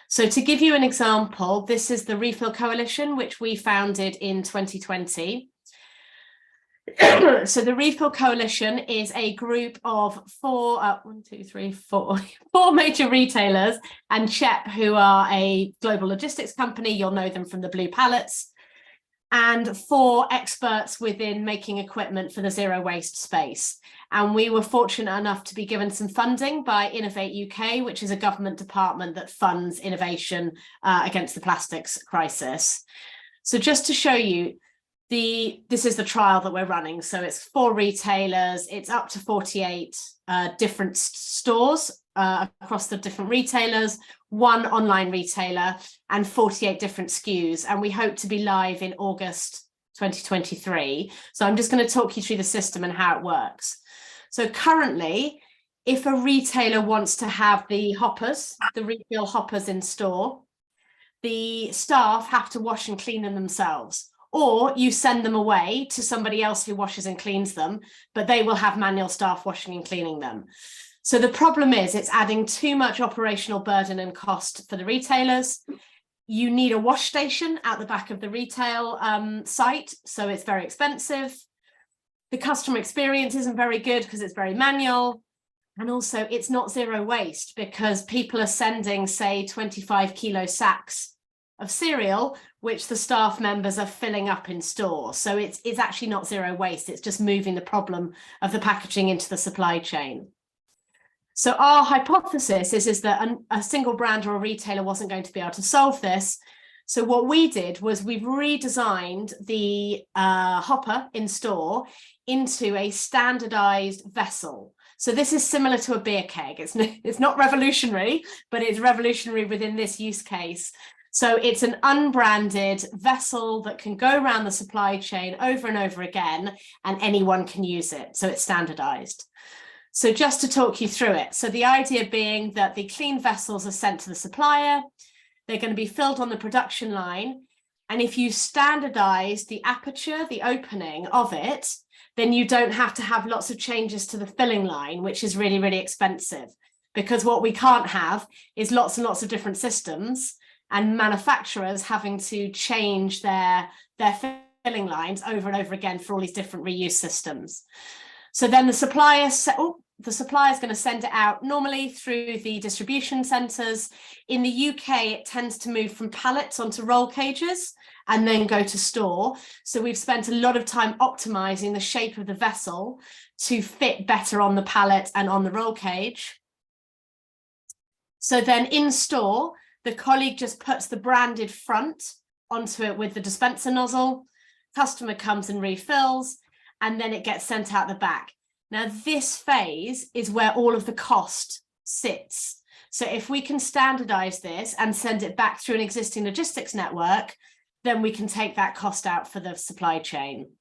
So to give you an example, this is the Refill Coalition, which we founded in 2020. So the Refill Coalition is a group of four major retailers and CHEP, who are a global logistics company. You'll know them from the blue pallets, and 4 experts within making equipment for the zero waste space. And we were fortunate enough to be given some funding by Innovate UK, which is a government department that funds innovation against the plastics crisis. So just to show you, this is the trial that we're running. So it's 4 retailers, it's up to 48 different stores across the different retailers, 1 online retailer, and 48 different SKUs. And we hope to be live in August 2023. So I'm just going to talk you through the system and how it works. So currently, if a retailer wants to have the hoppers, the refill hoppers in store, the staff have to wash and clean them themselves. Or you send them away to somebody else who washes and cleans them, but they will have manual staff washing and cleaning them. So the problem is it's adding too much operational burden and cost for the retailers. You need a wash station at the back of the retail site, so it's very expensive. The customer experience isn't very good because it's very manual. And also it's not zero waste because people are sending, say, 25 kilo sacks of cereal, which the staff members are filling up in store. So it's actually not zero waste. It's just moving the problem of the packaging into the supply chain. So our hypothesis is that a single brand or a retailer wasn't going to be able to solve this. So what we did was we've redesigned the hopper in store into a standardized vessel. So this is similar to a beer keg. It's not revolutionary, but it's revolutionary within this use case. So it's an unbranded vessel that can go around the supply chain over and over again, and anyone can use it. So it's standardized. So just to talk you through it. So the idea being that the clean vessels are sent to the supplier. They're going to be filled on the production line. And if you standardize the aperture, the opening of it, then you don't have to have lots of changes to the filling line, which is really, really expensive. Because what we can't have is lots and lots of different systems and manufacturers having to change their filling lines over and over again for all these different reuse systems. So then the supplier is going to send it out normally through the distribution centres. In the UK, it tends to move from pallets onto roll cages and then go to store. So we've spent a lot of time optimizing the shape of the vessel to fit better on the pallet and on the roll cage. So then in store, the colleague just puts the branded front onto it with the dispenser nozzle. Customer comes and refills, and then it gets sent out the back. Now, this phase is where all of the cost sits. So if we can standardize this and send it back through an existing logistics network, then we can take that cost out for the supply chain.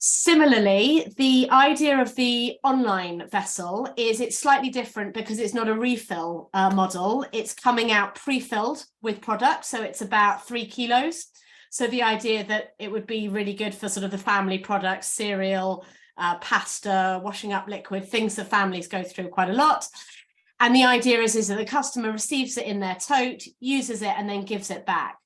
Similarly, the idea of the online vessel is it's slightly different because it's not a refill model. It's coming out pre-filled with product, so it's about 3 kilos. So the idea that it would be really good for sort of the family products, cereal, pasta, washing up liquid, things that families go through quite a lot. And the idea is that the customer receives it in their tote, uses it, and then gives it back.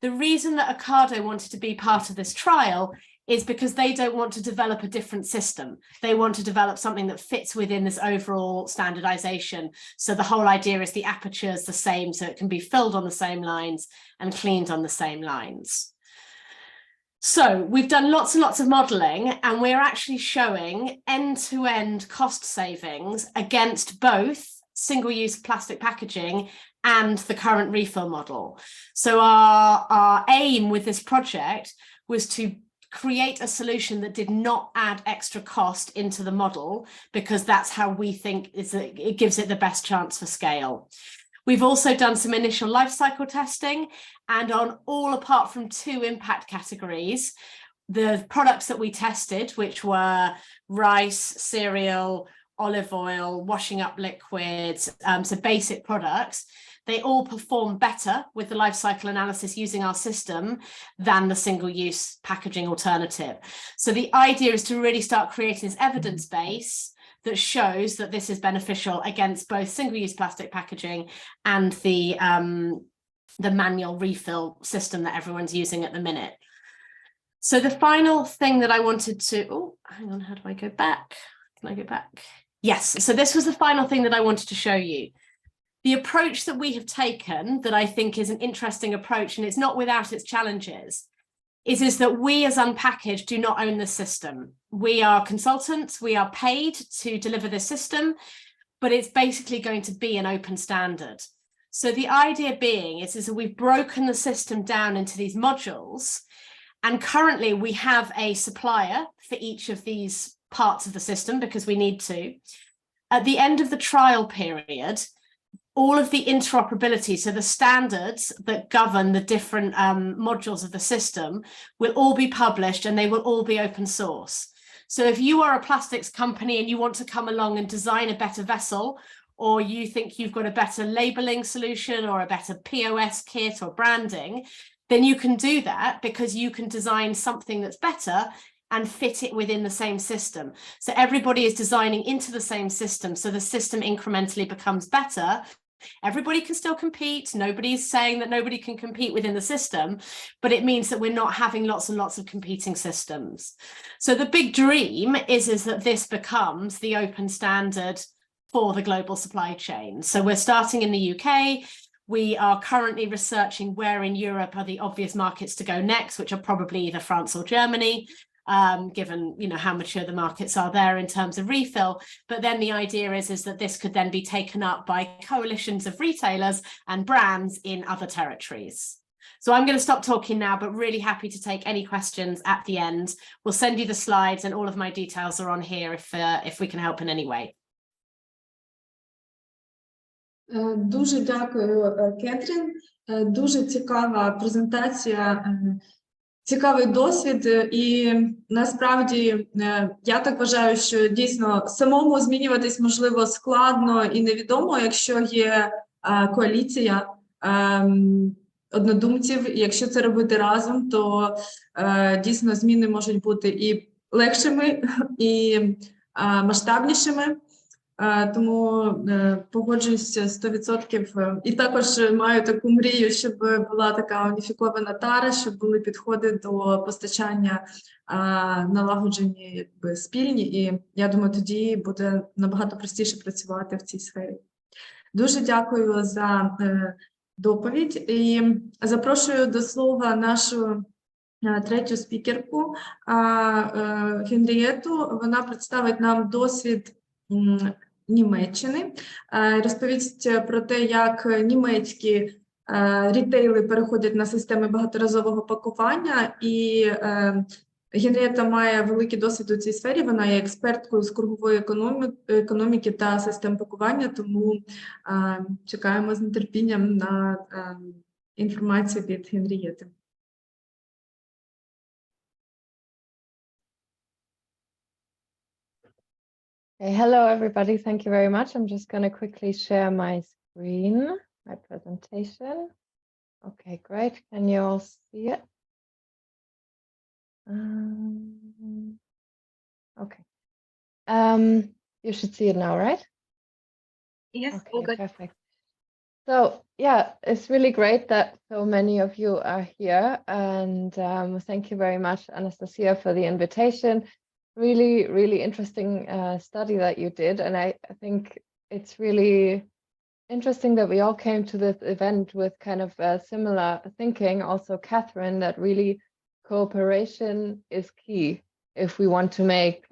The reason that Ocado wanted to be part of this trial is because they don't want to develop a different system. They want to develop something that fits within this overall standardization. So the whole idea is the aperture is the same, so it can be filled on the same lines and cleaned on the same lines. So we've done lots and lots of modeling, and we're actually showing end-to-end cost savings against both single-use plastic packaging and the current refill model. So our aim with this project was to create a solution that did not add extra cost into the model, because that's how we think it gives it the best chance for scale. We've also done some initial life cycle testing, and on all apart from 2 impact categories, the products that we tested, which were rice, cereal, olive oil, washing up liquids, so basic products, they all perform better with the life cycle analysis using our system than the single-use packaging alternative. So the idea is to really start creating this evidence base that shows that this is beneficial against both single-use plastic packaging and the manual refill system that everyone's using at the minute. So the final thing that I wanted to, oh, hang on, how do I go back? Can I go back? Yes, so this was the final thing that I wanted to show you. The approach that we have taken, that I think is an interesting approach, and it's not without its challenges, is that we as Unpackaged do not own the system. We are consultants, we are paid to deliver this system, but it's basically going to be an open standard. So the idea being is that we've broken the system down into these modules, and currently we have a supplier for each of these parts of the system because we need to. At the end of the trial period, all of the interoperability, so the standards that govern the different modules of the system, will all be published, and they will all be open source. So if you are a plastics company and you want to come along and design a better vessel, or you think you've got a better labeling solution or a better POS kit or branding, then you can do that because you can design something that's better and fit it within the same system. So everybody is designing into the same system, so the system incrementally becomes better. Everybody can still compete. Nobody's saying that nobody can compete within the system, but it means that we're not having lots and lots of competing systems. So the big dream is that this becomes the open standard for the global supply chain. So we're starting in the UK. We are currently researching where in Europe are the obvious markets to go next, which are probably either France or Germany, given how mature the markets are there in terms of refill. But then the idea is that this could then be taken up by coalitions of retailers and brands in other territories. So I'm going to stop talking now, but really happy to take any questions at the end. We'll send you the slides, and all of my details are on here if we can help in any way. Дуже дякую, Кетрін. Дуже цікава презентація, цікавий досвід. І насправді я так вважаю, що дійсно самому змінюватись можливо складно і невідомо, якщо є коаліція однодумців. І якщо це робити разом, то дійсно зміни можуть бути і легшими, і масштабнішими. Тому погоджуюся 100%. І також маю таку мрію, щоб була така уніфікована тара, щоб були підходи до постачання налагоджені, спільні. І я думаю, тоді буде набагато простіше працювати в цій сфері. Дуже дякую за доповідь. І запрошую до слова нашу третю спікерку Генрієтту. Вона представить нам досвід Німеччини, розповість про те, як німецькі рітейли переходять на системи багаторазового пакування, і Генрієтта має великий досвід у цій сфері, вона є експерткою з кругової економіки та систем пакування, тому чекаємо з нетерпінням на інформацію від Генрієтти. Hello, everybody. Thank you very much. I'm just going to quickly share my screen, my presentation. Okay, great. Can you all see it? Okay. You should see it now, right? Yes, Okay, all good. perfect. So yeah, it's really great that so many of you are here, and thank you very much, Anastasia, for the invitation. Really, really interesting study that you did, and I think it's really interesting that we all came to this event with kind of similar thinking. Also, Catherine, that really cooperation is key if we want to make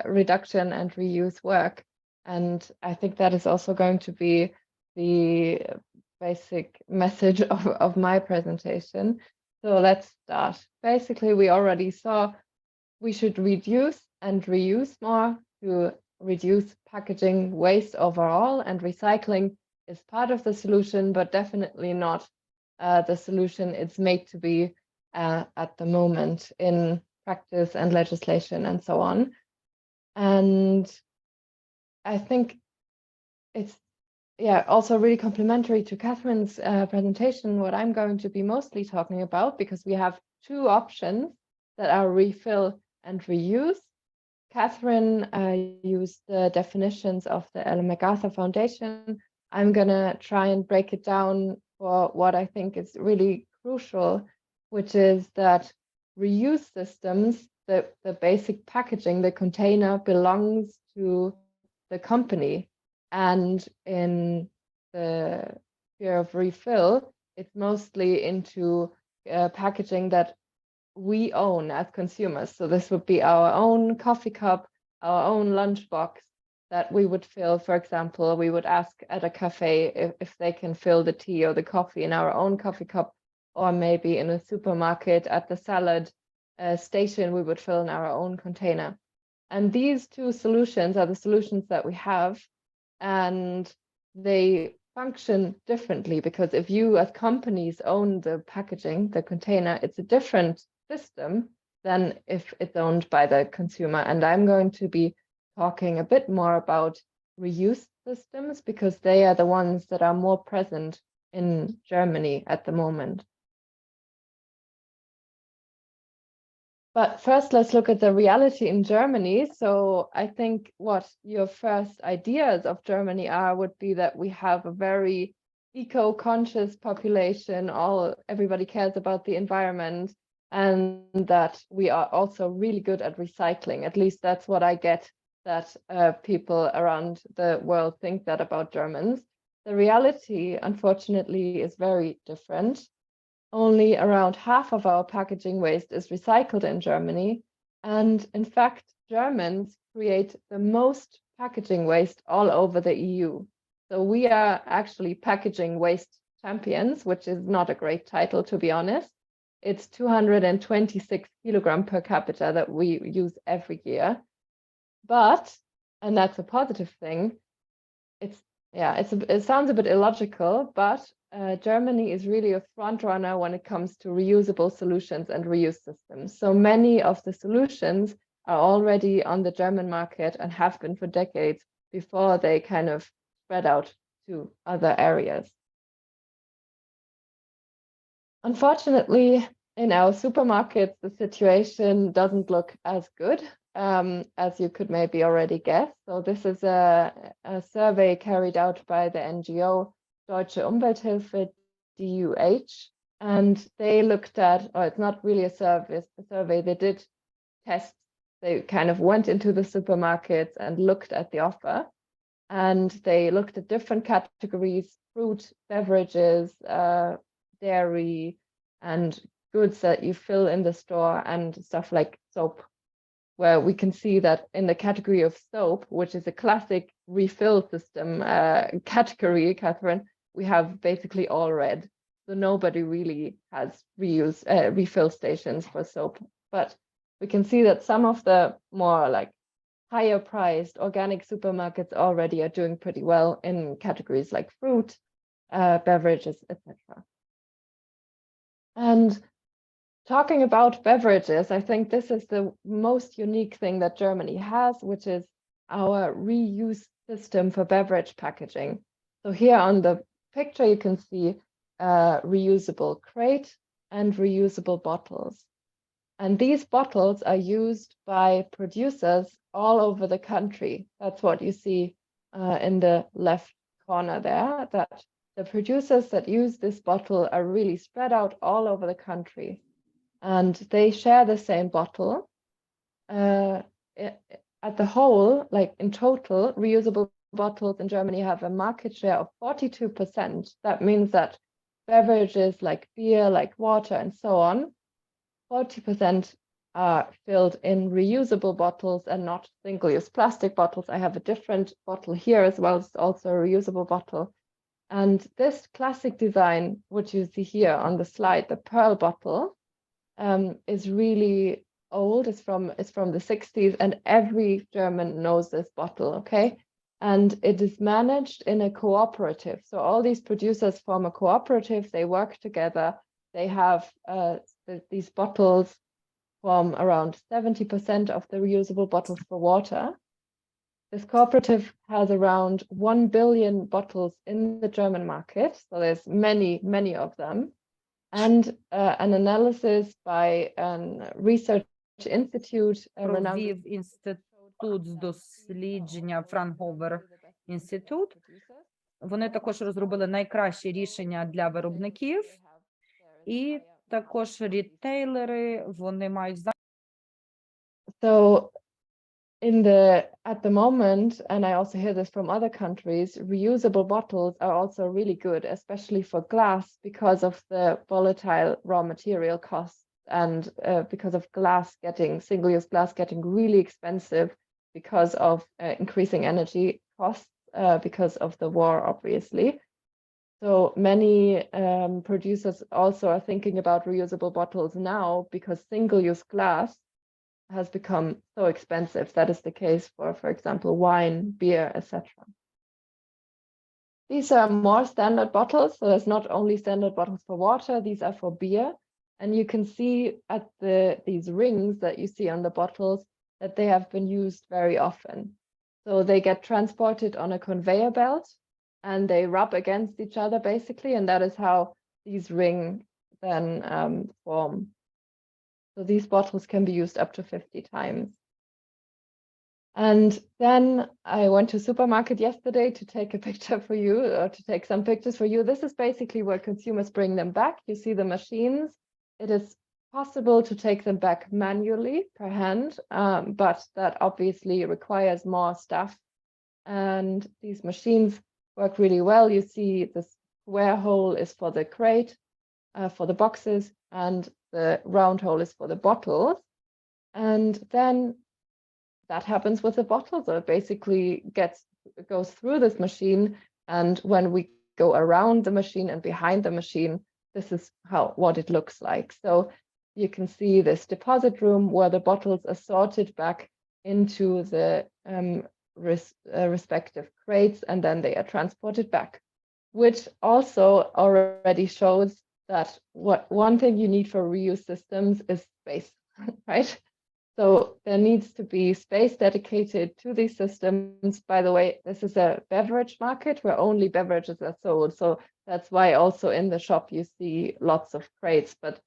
reduction and reuse work. And I think that is also going to be the basic message of my presentation. So let's start. Basically, we already saw we should reduce and reuse more to reduce packaging waste overall, and recycling is part of the solution, but definitely not the solution it's made to be at the moment in practice and legislation and so on. And I think it's also really complementary to Catherine's presentation, what I'm going to be mostly talking about, because we have two options that are refill and reuse. Catherine used the definitions of the Ellen MacArthur Foundation. I'm gonna try and break it down for what I think is really crucial, which is that reuse systems, the basic packaging, the container belongs to the company. And in the sphere of refill, it's mostly into packaging that we own as consumers. So this would be our own coffee cup, our own lunchbox that we would fill. For example, we would ask at a cafe if they can fill the tea or the coffee in our own coffee cup, or maybe in a supermarket at the salad station, we would fill in our own container. And these two solutions are the solutions that we have, and they function differently, because if you as companies own the packaging, the container, it's a different system than if it's owned by the consumer. And I'm going to be talking a bit more about reuse systems, because they are the ones that are more present in Germany at the moment. But first, let's look at the reality in Germany. So I think what your first ideas of Germany would be that we have a very eco-conscious population. Everybody cares about the environment, and that we are also really good at recycling. At least that's what I get, that people around the world think that about Germans. The reality, unfortunately, is very different. Only around half of our packaging waste is recycled in Germany. And in fact, Germans create the most packaging waste all over the EU. So we are actually packaging waste champions, which is not a great title, to be honest. It's 226 kilograms per capita that we use every year. But, and that's a positive thing, it sounds a bit illogical, but Germany is really a front runner when it comes to reusable solutions and reuse systems. So many of the solutions are already on the German market and have been for decades before they kind of spread out to other areas. Unfortunately, in our supermarkets, the situation doesn't look as good, as you could maybe already guess. So this is a survey carried out by the NGO Deutsche Umwelthilfe, DUH, and they looked at, or it's not really a survey, they did tests. They kind of went into the supermarkets and looked at the offer, and they looked at different categories: fruit, beverages, dairy, and goods that you fill in the store, and stuff like soap, where we can see that in the category of soap, which is a classic refill system category, Catherine, we have basically all red. So nobody really has refill stations for soap. But we can see that some of the more like higher priced organic supermarkets already are doing pretty well in categories like fruit, beverages, etc. And talking about beverages, I think this is the most unique thing that Germany has, which is our reuse system for beverage packaging. So here on the picture, you can see a reusable crate and reusable bottles. And these bottles are used by producers all over the country. That's what you see in the left corner there, that the producers that use this bottle are really spread out all over the country, and they share the same bottle. At the whole, like in total, reusable bottles in Germany have a market share of 42%. That means that beverages like beer, like water, and so on, 40% are filled in reusable bottles and not single-use plastic bottles. I have a different bottle here as well. It's also a reusable bottle. And this classic design, which you see here on the slide, the pearl bottle, is really old. It's from the 60s, and every German knows this bottle, okay? And it is managed in a cooperative. So all these producers form a cooperative, they work together, they have these bottles form around 70% of the reusable bottles for water. This cooperative has around 1 billion bottles in the German market, so there's many, many of them. And an analysis by a research institute, Провів інститут з дослідження Fraunhofer інститут. Вони також розробили найкращі рішення для виробників. І також рітейлери, вони мають... So at the moment, and I also hear this from other countries, reusable bottles are also really good, especially for glass, because of the volatile raw material costs, and because of single-use glass getting really expensive because of increasing energy costs, because of the war, obviously. So many producers also are thinking about reusable bottles now because single-use glass has become so expensive. That is the case for example, wine, beer, etc. These are more standard bottles. So there's not only standard bottles for water, these are for beer. And you can see at these rings that you see on the bottles that they have been used very often. So they get transported on a conveyor belt and they rub against each other basically. And that is how these rings then form. So these bottles can be used up to 50 times. And then I went to Supermarket yesterday to take a picture for you, or to take some pictures for you. This is basically where consumers bring them back. You see the machines. It is possible to take them back manually per hand, but that obviously requires more staff. And these machines work really well. You see the square hole is for the crate, for the boxes, and the round hole is for the bottles. And then that happens with the bottle. So it basically goes through this machine. And when we go around the machine and behind the machine, this is what it looks like. So you can see this deposit room where the bottles are sorted back into the respective crates, and then they are transported back, which also already shows that one thing you need for reuse systems is space, right? So there needs to be space dedicated to these systems. By the way, this is a beverage market where only beverages are sold. So that's why also in the shop you see lots of crates. But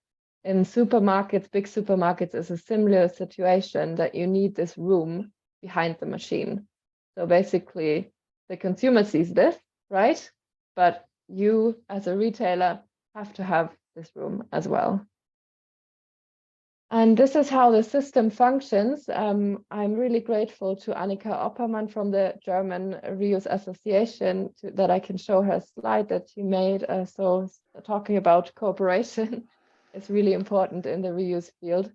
in supermarkets, big supermarkets, is a similar situation, that you need this room behind the machine. So basically the consumer sees this, right? But you as a retailer have to have this room as well. And this is how the system functions. I'm really grateful to Annika Oppermann from the German Reuse Association that I can show her slide that she made. So talking about cooperation is really important in the reuse field.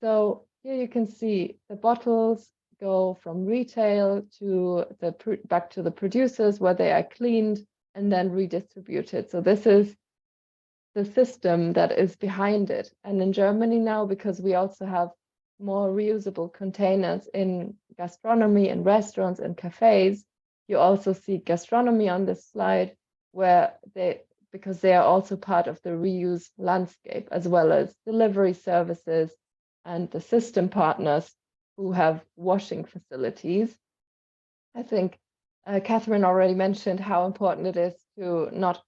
So here you can see the bottles go from retail to back to the producers, where they are cleaned and then redistributed. So this is the system that is behind it. And in Germany now, because we also have more reusable containers in gastronomy and restaurants and cafes, you also see gastronomy on this slide, where because they are also part of the reuse landscape, as well as delivery services and the system partners who have washing facilities. I think Catherine already mentioned how important it is to not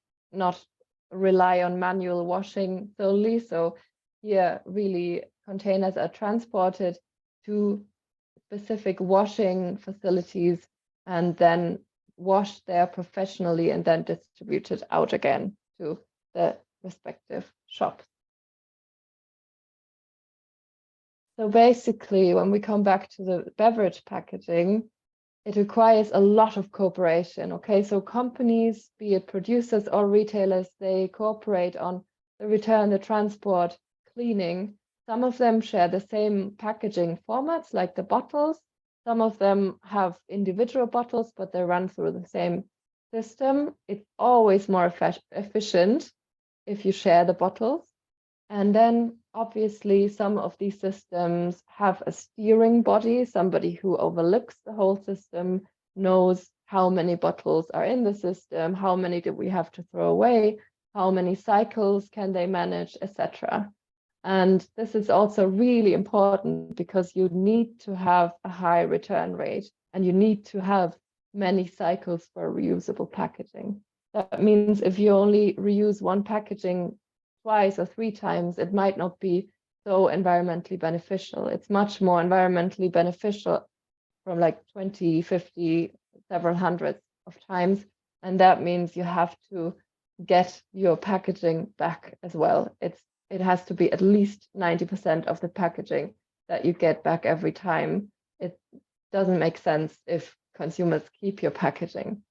rely on manual washing solely. So here really containers are transported to specific washing facilities, and then washed there professionally and then distributed out again to the respective shops. So basically, when we come back to the beverage packaging, it requires a lot of cooperation. Okay, so companies, be it producers or retailers, they cooperate on the return, the transport, cleaning. Some of them share the same packaging formats, like the bottles. Some of them have individual bottles, but they run through the same system. It's always more efficient if you share the bottles. And then obviously some of these systems have a steering body, somebody who overlooks the whole system, knows how many bottles are in the system, how many do we have to throw away, how many cycles can they manage, etc. And this is also really important because you need to have a high return rate and you need to have many cycles for reusable packaging. That means if you only reuse one packaging twice or 3 times, it might not be so environmentally beneficial. It's much more environmentally beneficial from like 20, 50, several hundreds of times. And that means you have to get your packaging back as well. It has to be at least 90% of the packaging that you get back every time. It doesn't make sense if consumers keep your packaging.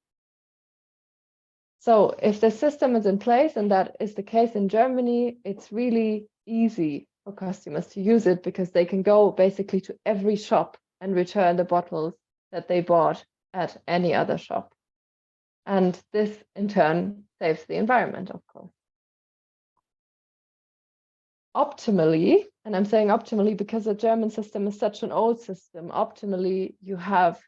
So if the system is in place, and that is the case in Germany, it's really easy for customers to use it because they can go basically to every shop and return the bottles that they bought at any other shop. And this in turn saves the environment, of course. Optimally, and I'm saying optimally because the German system is such an old system, optimally you have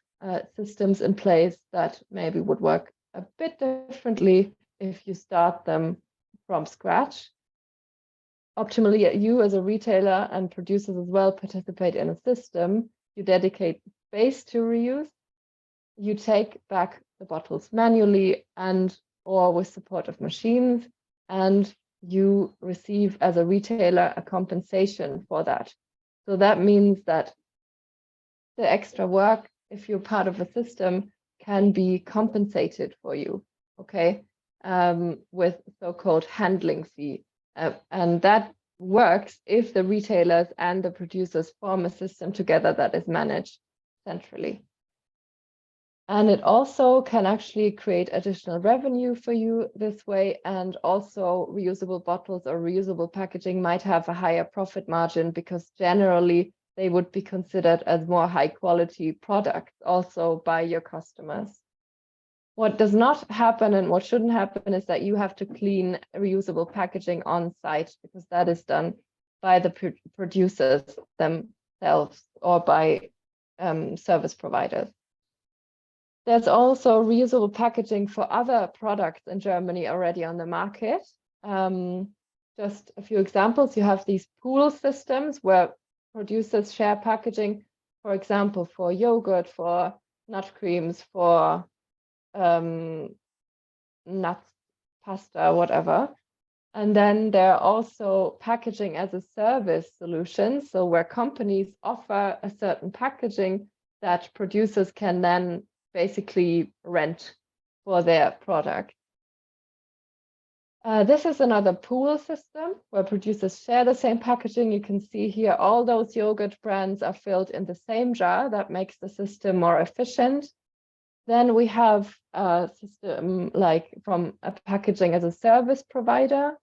systems in place that maybe would work a bit differently if you start them from scratch. Optimally, you as a retailer and producers as well participate in a system. You dedicate space to reuse. You take back the bottles manually and or with support of machines, and you receive as a retailer a compensation for that. So that means that the extra work, if you're part of a system, can be compensated for you, okay, with so-called handling fee. And that works if the retailers and the producers form a system together that is managed centrally. And it also can actually create additional revenue for you this way. And also reusable bottles or reusable packaging might have a higher profit margin because generally they would be considered as more high quality products also by your customers. What does not happen and what shouldn't happen is that you have to clean reusable packaging on site because that is done by the producers themselves or by service providers. There's also reusable packaging for other products in Germany already on the market. Just a few examples, you have these pool systems where producers share packaging, for example, for yogurt, for nut creams, for nuts, pasta, whatever. And then there are also packaging as a service solutions. So where companies offer a certain packaging that producers can then basically rent for their product. This is another pool system where producers share the same packaging. You can see here all those yogurt brands are filled in the same jar. That makes the system more efficient. Then we have a system like from a packaging as a service provider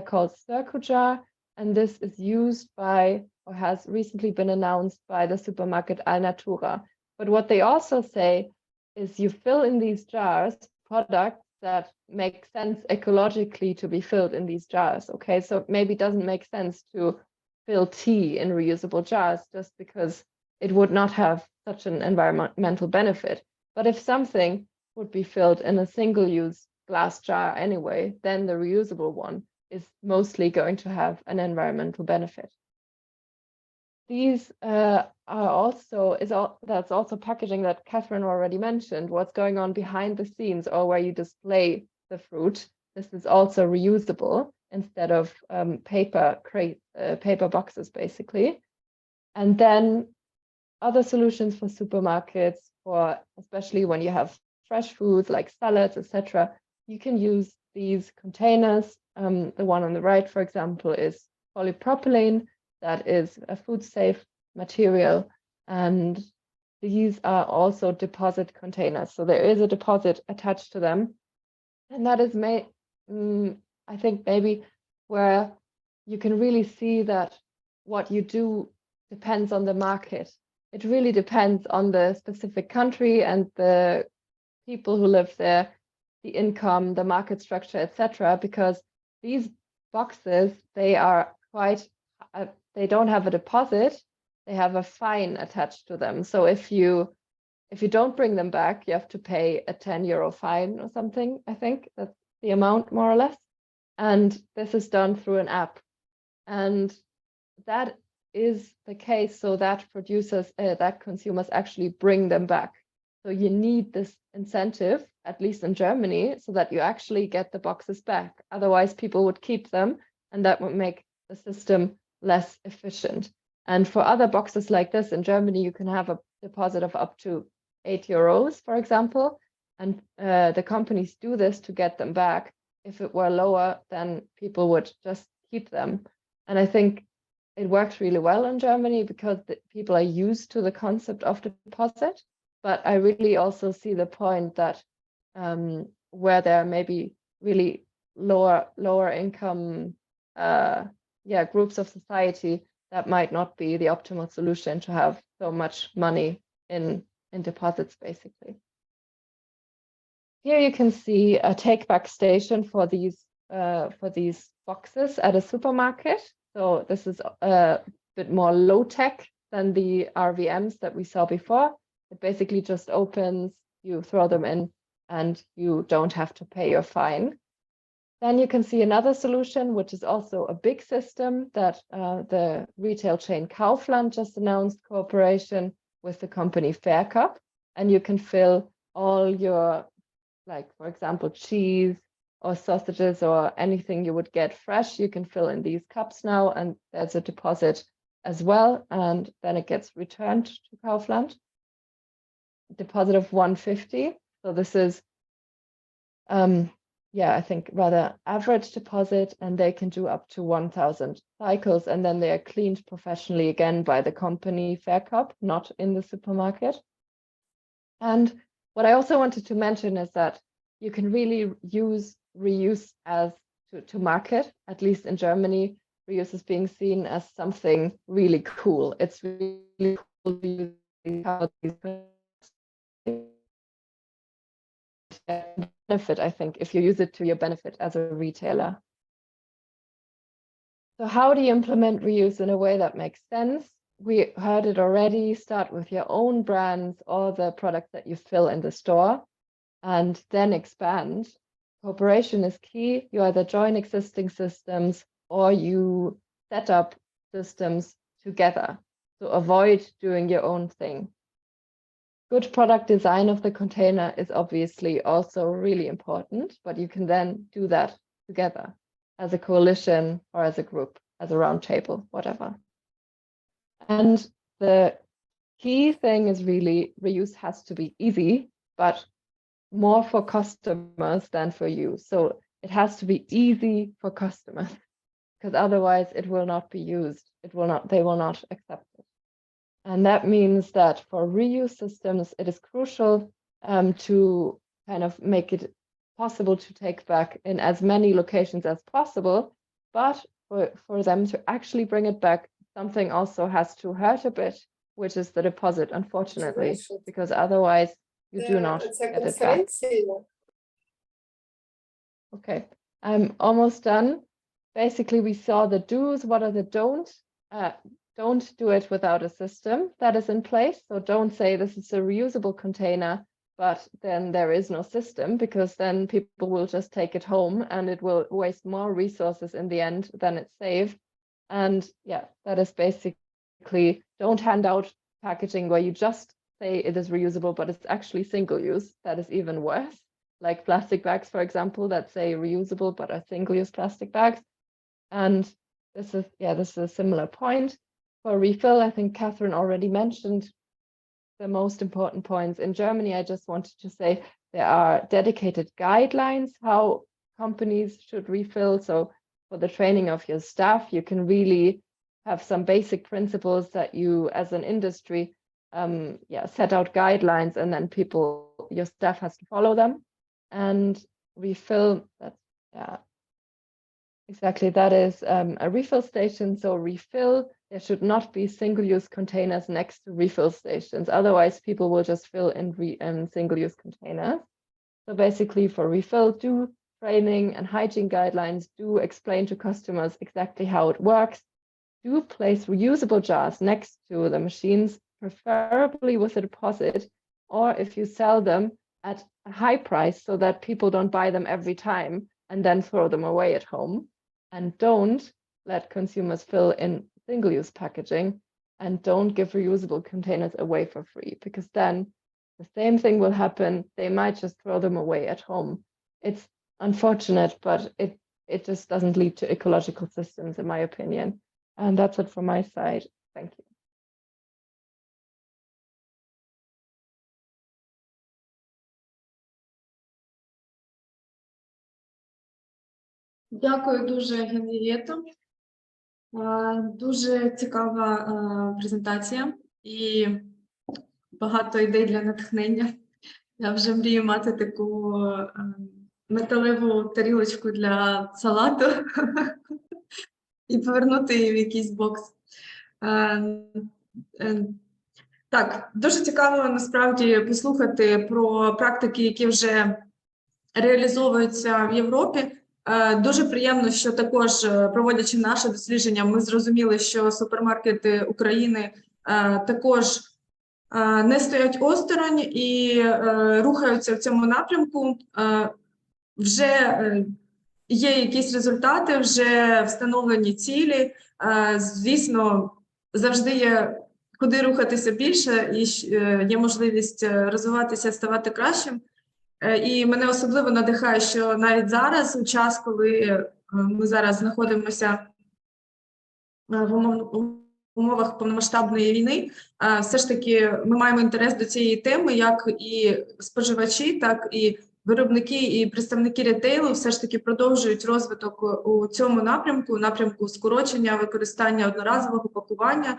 called Circujar, and this is used by or has recently been announced by the supermarket Alnatura. But what they also say is you fill in these jars products that make sense ecologically to be filled in these jars. Okay, so it maybe doesn't make sense to fill tea in reusable jars just because it would not have such an environmental benefit. But if something would be filled in a single-use glass jar anyway, then the reusable one is mostly going to have an environmental benefit. These are also, that's also packaging that Catherine already mentioned, what's going on behind the scenes or where you display the fruit. This is also reusable instead of paper boxes, basically. And then other solutions for supermarkets, for especially when you have fresh foods like salads, etc., you can use these containers. The one on the right, for example, is polypropylene. That is a food safe material, and these are also deposit containers. So there is a deposit attached to them, and that is I think maybe where you can really see that what you do depends on the market. It really depends on the specific country and the people who live there, the income, the market structure, etc. Because these boxes, they are quite, they don't have a deposit, they have a fine attached to them. So if you don't bring them back, you have to pay a 10 euro fine or something. I think that's the amount, more or less. And this is done through an app. And that is the case so that that consumers actually bring them back. So you need this incentive, at least in Germany, so that you actually get the boxes back. Otherwise, people would keep them, and that would make the system less efficient. And for other boxes like this in Germany, you can have a deposit of up to 8 euros, for example, and the companies do this to get them back. If it were lower, then people would just keep them. And I think it works really well in Germany because people are used to the concept of deposit. But I really also see the point that where there are maybe really lower income groups of society, that might not be the optimal solution to have so much money in deposits, basically. Here you can see a take-back station for these boxes at a supermarket. So this is a bit more low-tech than the RVMs that we saw before. It basically just opens, you throw them in, and you don't have to pay your fine. Then you can see another solution, which is also a big system that the retail chain Kaufland just announced cooperation with the company Faircup. And you can fill all your, like, for example, cheese or sausages or anything you would get fresh, you can fill in these cups now, and there's a deposit as well, and then it gets returned to Kaufland. Deposit of 150. So this is, I think rather average deposit, and they can do up to 1,000 cycles, and then they are cleaned professionally again by the company Faircup, not in the supermarket. And what I also wanted to mention is that you can really use reuse as to market. At least in Germany, reuse is being seen as something really cool. It's really cool to use how these benefit, I think, if you use it to your benefit as a retailer. So how do you implement reuse in a way that makes sense? We heard it already. Start with your own brands or the products that you fill in the store, and then expand. Cooperation is key. You either join existing systems or you set up systems together. So avoid doing your own thing. Good product design of the container is obviously also really important, but you can then do that together as a coalition or as a group, as a round table, whatever. And the key thing is really reuse has to be easy, but more for customers than for you. So it has to be easy for customers, because otherwise it will not be used. They will not accept it. And that means that for reuse systems, it is crucial to kind of make it possible to take back in as many locations as possible. But for them to actually bring it back, something also has to hurt a bit, which is the deposit, unfortunately, because otherwise you do not get it back. Okay, I'm almost done. Basically, we saw the do's. What are the don'ts? Don't do it without a system that is in place. So don't say this is a reusable container, but then there is no system, because then people will just take it home and it will waste more resources in the end than it saved. And yeah, that is basically, don't hand out packaging where you just say it is reusable, but it's actually single use. That is even worse. Like plastic bags, for example, that say reusable, but are single use plastic bags. And this is a similar point. For refill, I think Catherine already mentioned the most important points. In Germany, I just wanted to say there are dedicated guidelines how companies should refill. So for the training of your staff, you can really have some basic principles that you as an industry set out guidelines, and then your staff has to follow them. And refill, exactly, that is a refill station. So refill, there should not be single-use containers next to refill stations. Otherwise, people will just fill in single-use containers. So basically for refill, do training and hygiene guidelines, do explain to customers exactly how it works, do place reusable jars next to the machines, preferably with a deposit, or if you sell them at a high price so that people don't buy them every time and then throw them away at home. And don't let consumers fill in single-use packaging, and don't give reusable containers away for free, because then the same thing will happen. They might just throw them away at home. It's unfortunate, but it just doesn't lead to ecological systems, in my opinion. And that's it from my side. Thank you. Дякую дуже, Генрієтто. Дуже цікава презентація і багато ідей для натхнення. Я вже мрію мати таку металеву тарілочку для салату і повернути її в якийсь бокс. Так, дуже цікаво насправді послухати про практики, які вже реалізовуються в Європі. Дуже приємно, що також, проводячи наше дослідження, ми зрозуміли, що супермаркети України також не стоять осторонь і рухаються в цьому напрямку. Вже є якісь результати, вже встановлені цілі. Звісно, завжди є куди рухатися більше і є можливість розвиватися, ставати кращим. І мене особливо надихає, що навіть зараз, у час, коли ми зараз знаходимося в умовах повномасштабної війни, все ж таки ми маємо інтерес до цієї теми, як і споживачі, так і виробники і представники рітейлу все ж таки продовжують розвиток у цьому напрямку скорочення, використання одноразового пакування,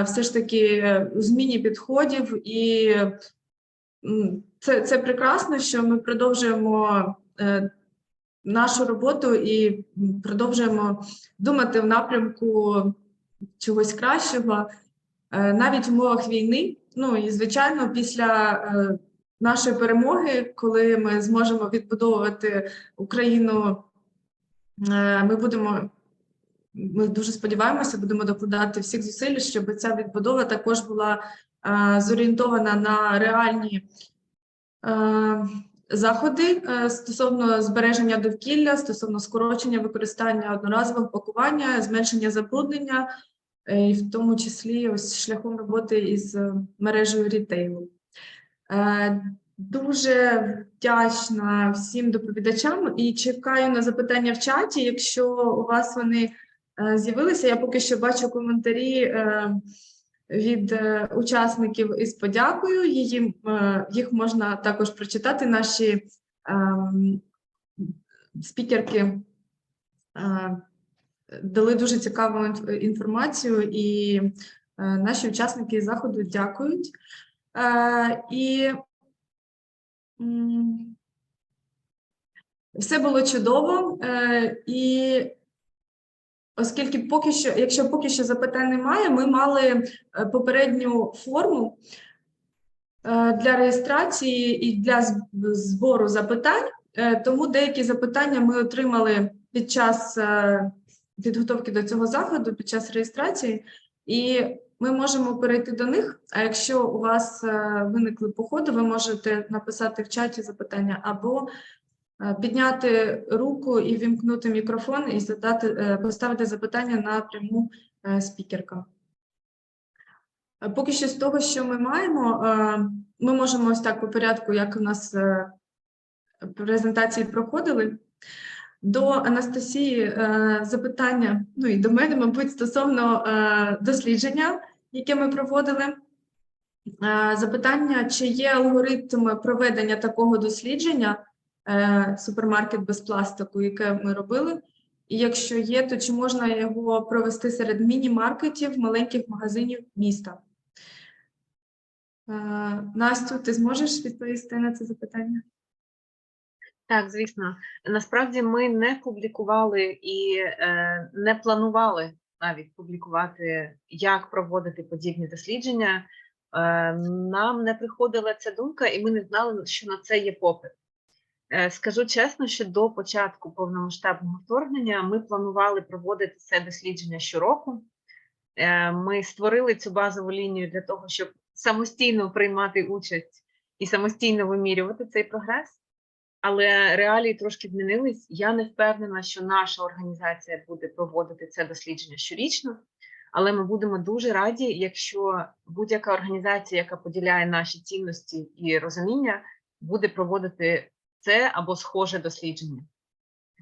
все ж таки зміні підходів. І це прекрасно, що ми продовжуємо нашу роботу і продовжуємо думати в напрямку чогось кращого, навіть в умовах війни. Ну і, звичайно, після нашої перемоги, коли ми зможемо відбудовувати Україну, ми дуже сподіваємося, будемо докладати всіх зусиль, щоб ця відбудова також була зорієнтована на реальні заходи стосовно збереження довкілля, стосовно скорочення використання одноразового пакування, зменшення забруднення, і в тому числі ось шляхом роботи із мережею рітейлу. Дуже вдячна всім доповідачам і чекаю на запитання в чаті, якщо у вас вони з'явилися. Я поки що бачу коментарі від учасників із подякою. Їх можна також прочитати. Наші спікерки дали дуже цікаву інформацію, і наші учасники заходу дякують. І все було чудово. І оскільки якщо поки що запитань немає, ми мали попередню форму для реєстрації і для збору запитань, тому деякі запитання ми отримали під час підготовки до цього заходу, під час реєстрації, і ми можемо перейти до них. А якщо у вас виникли по ходу, ви можете написати в чаті запитання або підняти руку і вімкнути мікрофон і поставити запитання напряму спікерка. Поки що з того, що ми маємо, ми можемо ось так по порядку, як у нас презентації проходили. До Анастасії запитання, ну і до мене, мабуть, стосовно дослідження, яке ми проводили. Запитання, чи є алгоритм проведення такого дослідження «Супермаркет без пластику», яке ми робили? І якщо є, то чи можна його провести серед міні-маркетів, маленьких магазинів міста? Настю, ти зможеш відповісти на це запитання? Так, звісно. Насправді ми не публікували і не планували навіть публікувати, як проводити подібні дослідження. Нам не приходила ця думка, і ми не знали, що на це є попит. Скажу чесно, що до початку повномасштабного вторгнення ми планували проводити це дослідження щороку. Ми створили цю базову лінію для того, щоб самостійно приймати участь і самостійно вимірювати цей прогрес. Але реалії трошки змінились. Я не впевнена, що наша організація буде проводити це дослідження щорічно, але ми будемо дуже раді, якщо будь-яка організація, яка поділяє наші цінності і розуміння, буде проводити це або схоже дослідження.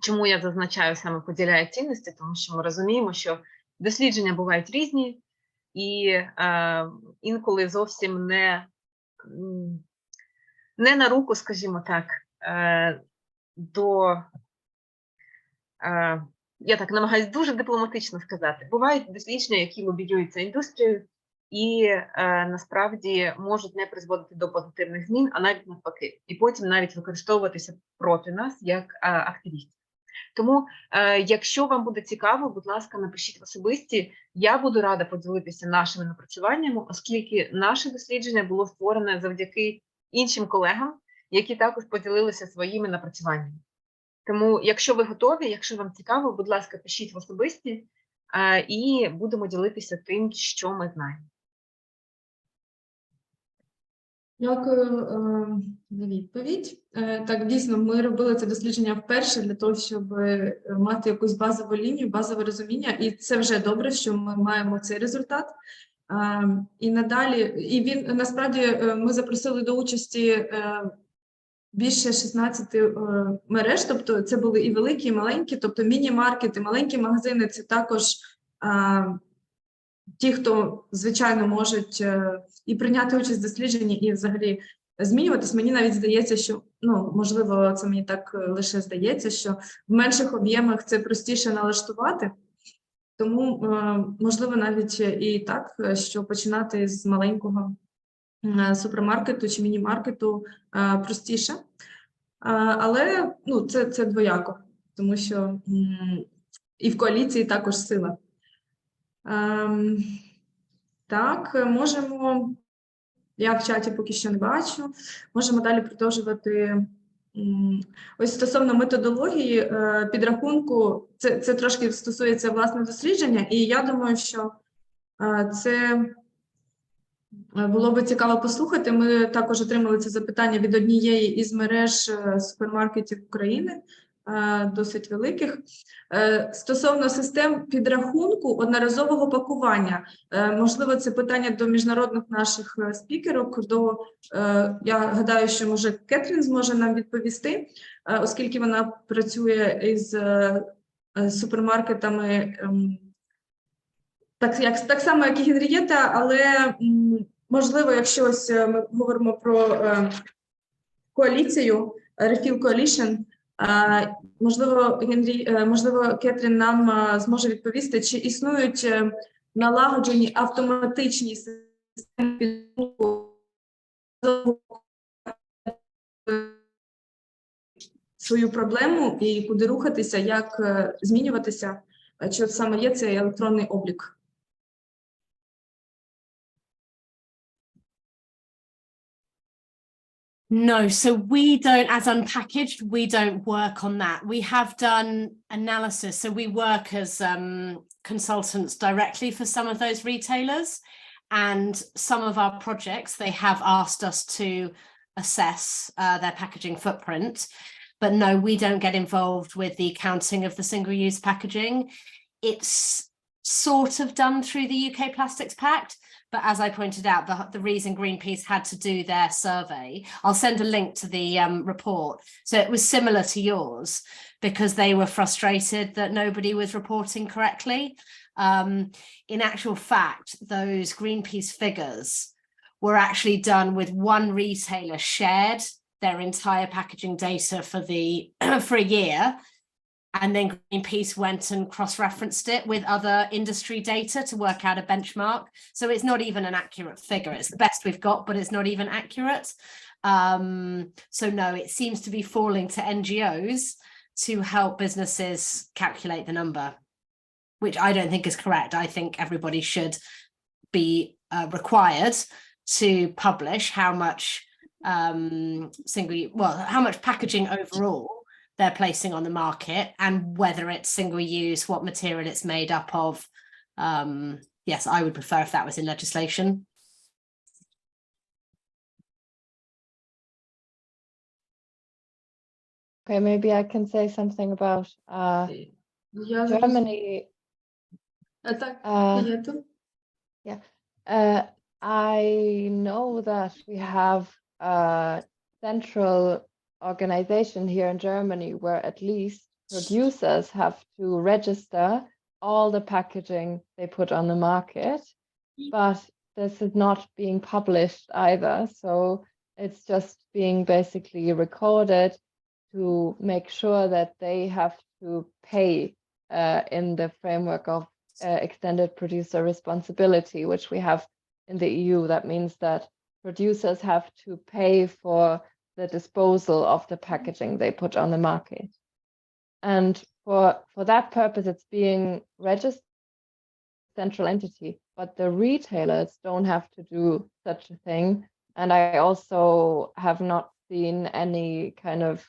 Чому я зазначаю саме поділяє цінності? Тому що ми розуміємо, що дослідження бувають різні і інколи зовсім не на руку, скажімо так, я так намагаюся дуже дипломатично сказати, бувають дослідження, які лобіюються індустрією і насправді можуть не призводити до позитивних змін, а навіть навпаки, і потім навіть використовуватися проти нас як активістів. Тому, якщо вам буде цікаво, будь ласка, напишіть в особисті, я буду рада поділитися нашими напрацюваннями, оскільки наше дослідження було створене завдяки іншим колегам, які також поділилися своїми напрацюваннями. Тому, якщо ви готові, якщо вам цікаво, будь ласка, пишіть в особисті і будемо ділитися тим, що ми знаємо. Дякую за відповідь. Так, дійсно, ми робили це дослідження вперше для того, щоб мати якусь базову лінію, базове розуміння, і це вже добре, що ми маємо цей результат. І надалі, і він, насправді, ми запросили до участі більше 16 мереж, тобто це були і великі, і маленькі, тобто міні-маркети, маленькі магазини – це також ті, хто, звичайно, можуть і прийняти участь в дослідженні, і взагалі змінюватись. Мені навіть здається, що, можливо, це мені так лише здається, що в менших об'ємах це простіше налаштувати, тому, можливо, навіть і так, що починати з маленького супермаркету чи міні-маркету простіше. Але це двояко, тому що і в коаліції також сила. Так, можемо, я в чаті поки що не бачу, можемо далі продовжувати. Ось стосовно методології підрахунку, це трошки стосується власне дослідження, і я думаю, що це було би цікаво послухати. Ми також отримали це запитання від однієї із мереж супермаркетів України, досить великих. Стосовно систем підрахунку одноразового пакування, можливо, це питання до міжнародних наших спікерок, я гадаю, що, може, Кетрін зможе нам відповісти, оскільки вона працює із супермаркетами, так само, як і Генрієтта, але, можливо, якщо ось ми говоримо про коаліцію, Refill Coalition, можливо, Кетрін нам зможе відповісти, чи існують налагоджені автоматичні системи підрахунку свою проблему і куди рухатися, як змінюватися, чи от саме є цей електронний облік. No, so we don't, as Unpackaged, we don't work on that. We have done analysis, so we work as consultants directly for some of those retailers, and some of our projects, they have asked us to assess their packaging footprint, but no, we don't get involved with the counting of the single-use packaging. It's sort of done through the UK Plastics Pact, but as I pointed out, the reason Greenpeace had to do their survey, I'll send a link to the report. So it was similar to yours because they were frustrated that nobody was reporting correctly. In actual fact, those Greenpeace figures were actually done with one retailer shared their entire packaging data for a year. And then Greenpeace went and cross-referenced it with other industry data to work out a benchmark. So it's not even an accurate figure. It's the best we've got, but it's not even accurate. So no, it seems to be falling to NGOs to help businesses calculate the number, which I don't think is correct. I think everybody should be required to publish how much how much packaging overall they're placing on the market and whether it's single use, what material it's made up of. Yes, I would prefer if that was in legislation. Okay, maybe I can say something about Germany. I know that we have a central organization here in Germany where at least producers have to register all the packaging they put on the market, but this is not being published either. So it's just being basically recorded to make sure that they have to pay in the framework of extended producer responsibility, which we have in the EU. That means that producers have to pay for the disposal of the packaging they put on the market. And for that purpose, it's being registered central entity, but the retailers don't have to do such a thing. And I also have not seen any kind of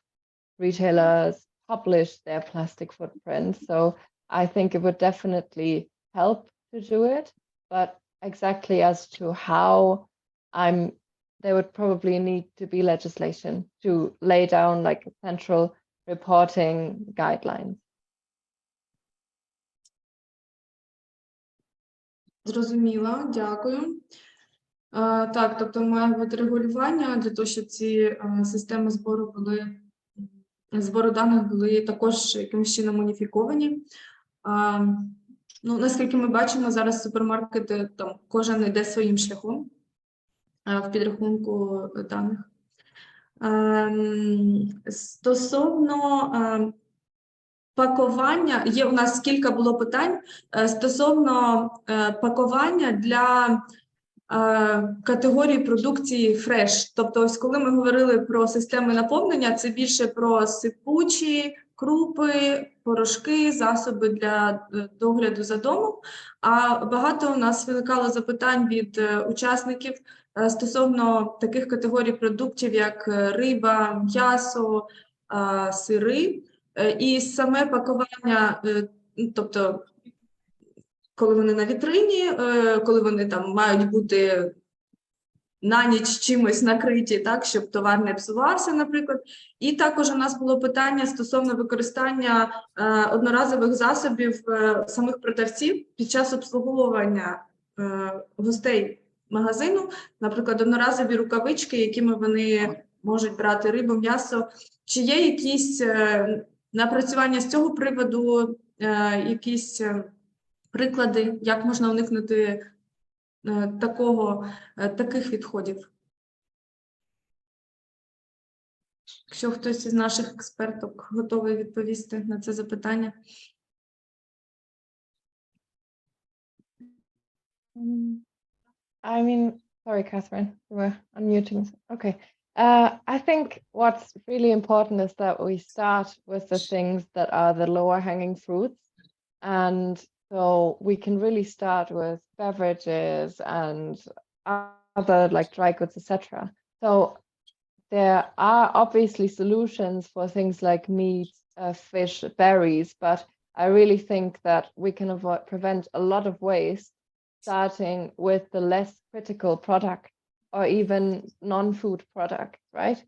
retailers publish their plastic footprint. So I think it would definitely help to do it, but exactly as to how, there would probably need to be legislation to lay down like central reporting guidelines. Зрозуміла, дякую. Так, тобто має бути регулювання для того, щоб ці системи збору даних були також якимось чином уніфіковані. Ну, наскільки ми бачимо, зараз супермаркети, там кожен йде своїм шляхом в підрахунку даних. Стосовно пакування, є у нас кілька було питань стосовно пакування для категорії продукції фреш. Тобто, ось коли ми говорили про системи наповнення, це більше про сипучі, крупи, порошки, засоби для догляду за домом. А багато у нас виникало запитань від учасників стосовно таких категорій продуктів, як риба, м'ясо, сири. І саме пакування, тобто, коли вони на вітрині, коли вони там мають бути на ніч чимось накриті, так, щоб товар не псувався, наприклад. І також у нас було питання стосовно використання одноразових засобів самих продавців під час обслуговування гостей магазину, наприклад, одноразові рукавички, якими вони можуть брати рибу, м'ясо. Чи є якісь напрацювання з цього приводу, якісь приклади, як можна уникнути таких відходів? Якщо хтось із наших експерток готовий відповісти на це запитання. I mean, sorry, Catherine, you were unmuting. Okay. I think what's really important is that we start with the things that are the lower hanging fruits. And so we can really start with beverages and other like dry goods, etc. So there are obviously solutions for things like meat, fish, berries, but I really think that we can prevent a lot of waste, starting with the less critical product or even non-food product, right?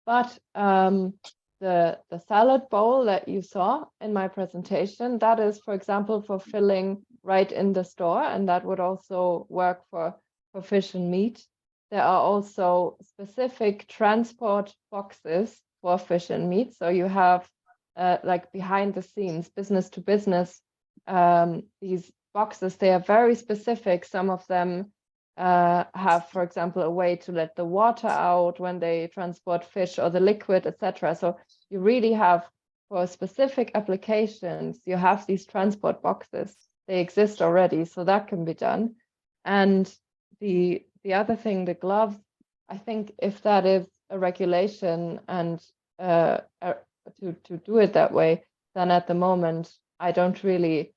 But the salad bowl that you saw in my presentation, that is, for example, for filling right in the store, and that would also work for fish and meat. There are also specific transport boxes for fish and meat. So you have like behind the scenes, business to business, these boxes, they are very specific. Some of them have, for example, a way to let the water out when they transport fish or the liquid, etc. So you really have, for specific applications, you have these transport boxes. They exist already, so that can be done. And the other thing, the gloves, I think if that is a regulation and to do it that way, then at the moment, I don't really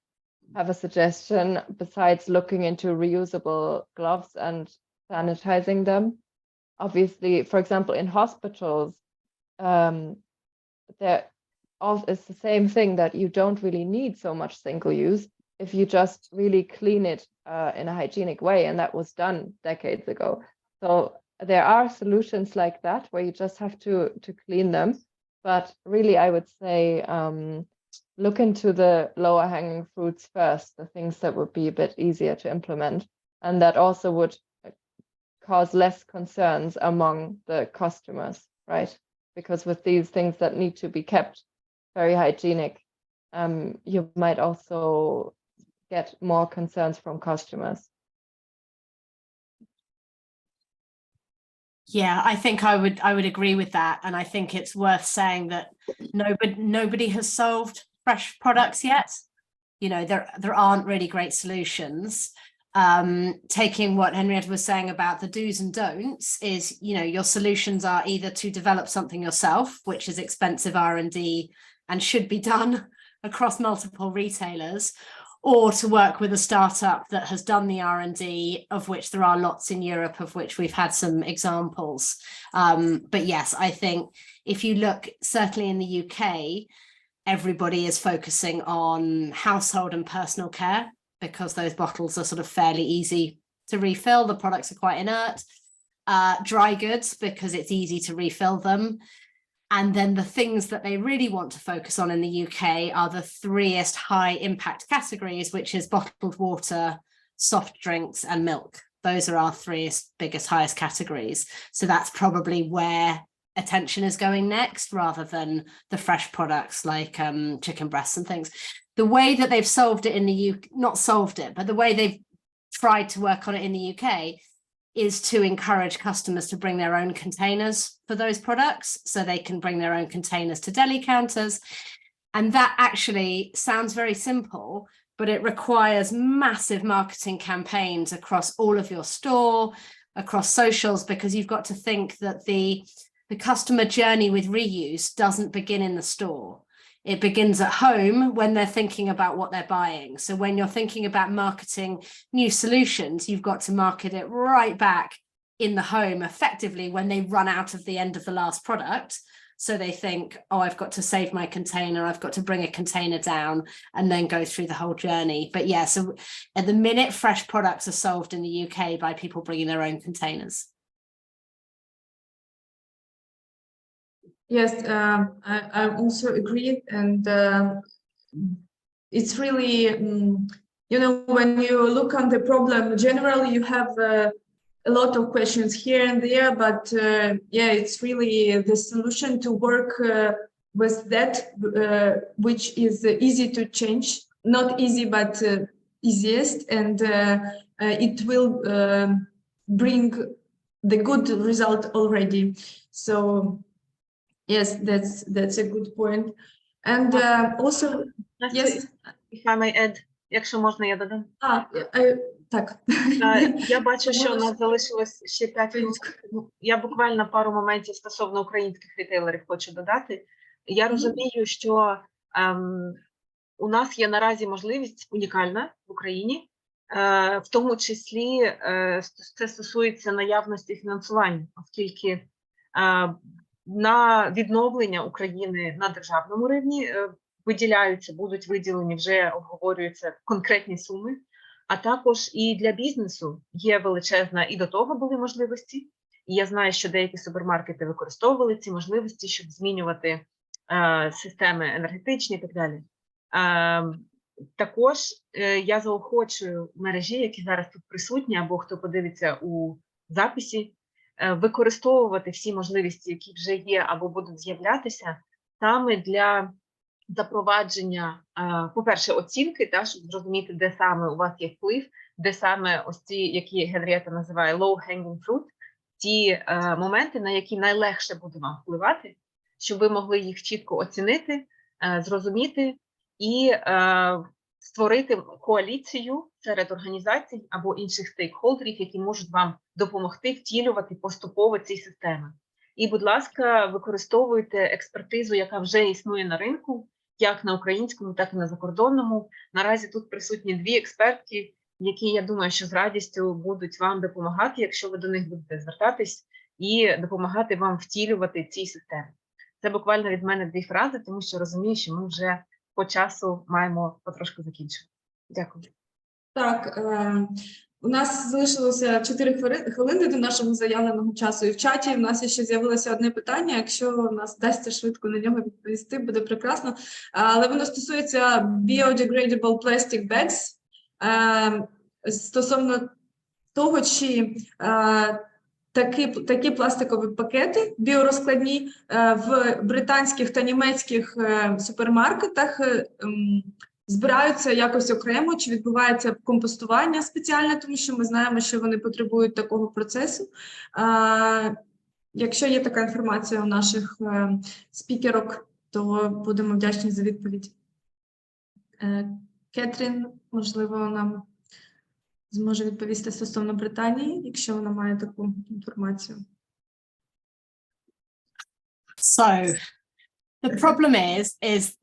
have a suggestion besides looking into reusable gloves and sanitizing them. Obviously, for example, in hospitals, there is the same thing, that you don't really need so much single use if you just really clean it in a hygienic way, and that was done decades ago. So there are solutions like that where you just have to clean them, but really I would say look into the lower hanging fruits first, the things that would be a bit easier to implement, and that also would cause less concerns among the customers, right? Because with these things that need to be kept very hygienic, you might also get more concerns from customers. Yeah, I think I would agree with that, and I think it's worth saying that nobody has solved fresh products yet. You know, there aren't really great solutions. Taking what Henrietta was saying about the do's and don'ts is, you know, your solutions are either to develop something yourself, which is expensive R&D and should be done across multiple retailers, or to work with a startup that has done the R&D, of which there are lots in Europe, of which we've had some examples. But yes, I think if you look, certainly in the UK, everybody is focusing on household and personal care, because those bottles are sort of fairly easy to refill. The products are quite inert. Dry goods, because it's easy to refill them. And then the things that they really want to focus on in the UK are the threeest high impact categories, which is bottled water, soft drinks, and milk. Those are our threeest biggest, highest categories. So that's probably where attention is going next, rather than the fresh products like chicken breasts and things. The way that they've solved it in the UK, not solved it, but the way they've tried to work on it in the UK is to encourage customers to bring their own containers for those products, so they can bring their own containers to deli counters. And that actually sounds very simple, but it requires massive marketing campaigns across all of your store, across socials, because you've got to think that the customer journey with reuse doesn't begin in the store. It begins at home when they're thinking about what they're buying. So when you're thinking about marketing new solutions, you've got to market it right back in the home effectively when they run out of the end of the last product. So they think, oh, I've got to save my container, I've got to bring a container down, and then go through the whole journey. But yeah, so at the minute, fresh products are solved in the UK by people bringing their own containers. Yes, I also agree, and it's really, you know, when you look on the problem, generally you have a lot of questions here and there, but yeah, it's really the solution to work with that, which is easy to change, not easy, but easiest, and it will bring the good result already. So yes, that's a good point. And also, yes. If I may add, якщо можна, я додам. Так. Я бачу, що у нас залишилось ще 5 хвилин. Я буквально пару моментів стосовно українських рітейлерів хочу додати. Я розумію, що у нас є наразі можливість унікальна в Україні, в тому числі це стосується наявності фінансування, оскільки на відновлення України на державному рівні будуть виділені, вже обговорюються конкретні суми, а також і для бізнесу є величезна, і до того були можливості, і я знаю, що деякі супермаркети використовували ці можливості, щоб змінювати системи енергетичні і так далі. Також я заохочую мережі, які зараз тут присутні, або хто подивиться у записі, використовувати всі можливості, які вже є або будуть з'являтися, саме для запровадження, по-перше, оцінки, щоб зрозуміти, де саме у вас є вплив, де саме ось ці, які Генрієтта називає low-hanging fruit, ті моменти, на які найлегше буде вам впливати, щоб ви могли їх чітко оцінити, зрозуміти і створити коаліцію серед організацій або інших стейкхолдерів, які можуть вам допомогти втілювати поступово ці системи. І, будь ласка, використовуйте експертизу, яка вже існує на ринку, як на українському, так і на закордонному. Наразі тут присутні 2 експертки, які, я думаю, що з радістю будуть вам допомагати, якщо ви до них будете звертатись, і допомагати вам втілювати ці системи. Це буквально від мене 2 фрази, тому що розумію, що ми вже по часу маємо потрошку закінчити. Дякую. Так, у нас залишилося 4 хвилини до нашого заявленого часу, і в чаті в нас ще з'явилося одне питання. Якщо нас вдасться швидко на нього відповісти, буде прекрасно. Але воно стосується biodegradable plastic bags, стосовно того, чи такі пластикові пакети біорозкладні в британських та німецьких супермаркетах збираються якось окремо, чи відбувається компостування спеціальне, тому що ми знаємо, що вони потребують такого процесу. Якщо є така інформація у наших спікерок, то будемо вдячні за відповідь. Кетрін, можливо, нам зможе відповісти стосовно Британії, якщо вона має таку інформацію. So, the problem is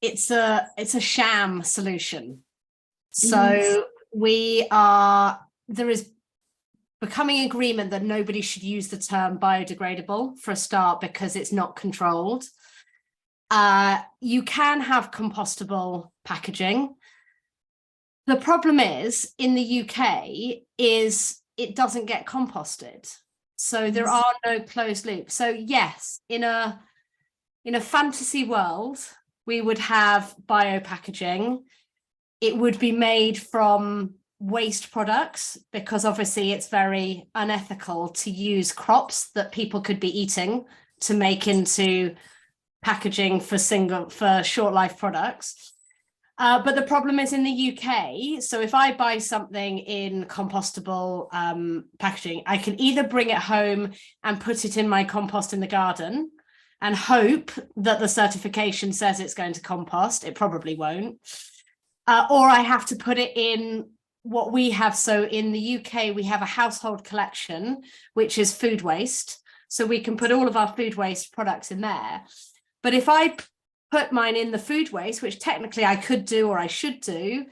it's a sham solution. So there is becoming agreement that nobody should use the term biodegradable for a start because it's not controlled. You can have compostable packaging. The problem is in the UK is it doesn't get composted. So there are no closed loops. So yes, in a fantasy world, we would have biopackaging. It would be made from waste products because obviously it's very unethical to use crops that people could be eating to make into packaging for short life products. But the problem is in the UK, so if I buy something in compostable packaging, I can either bring it home and put it in my compost in the garden and hope that the certification says it's going to compost. It probably won't. Or I have to put it in what we have. So in the UK, we have a household collection, which is food waste. So we can put all of our food waste products in there. But if I put mine in the food waste, which technically I could do or I should do,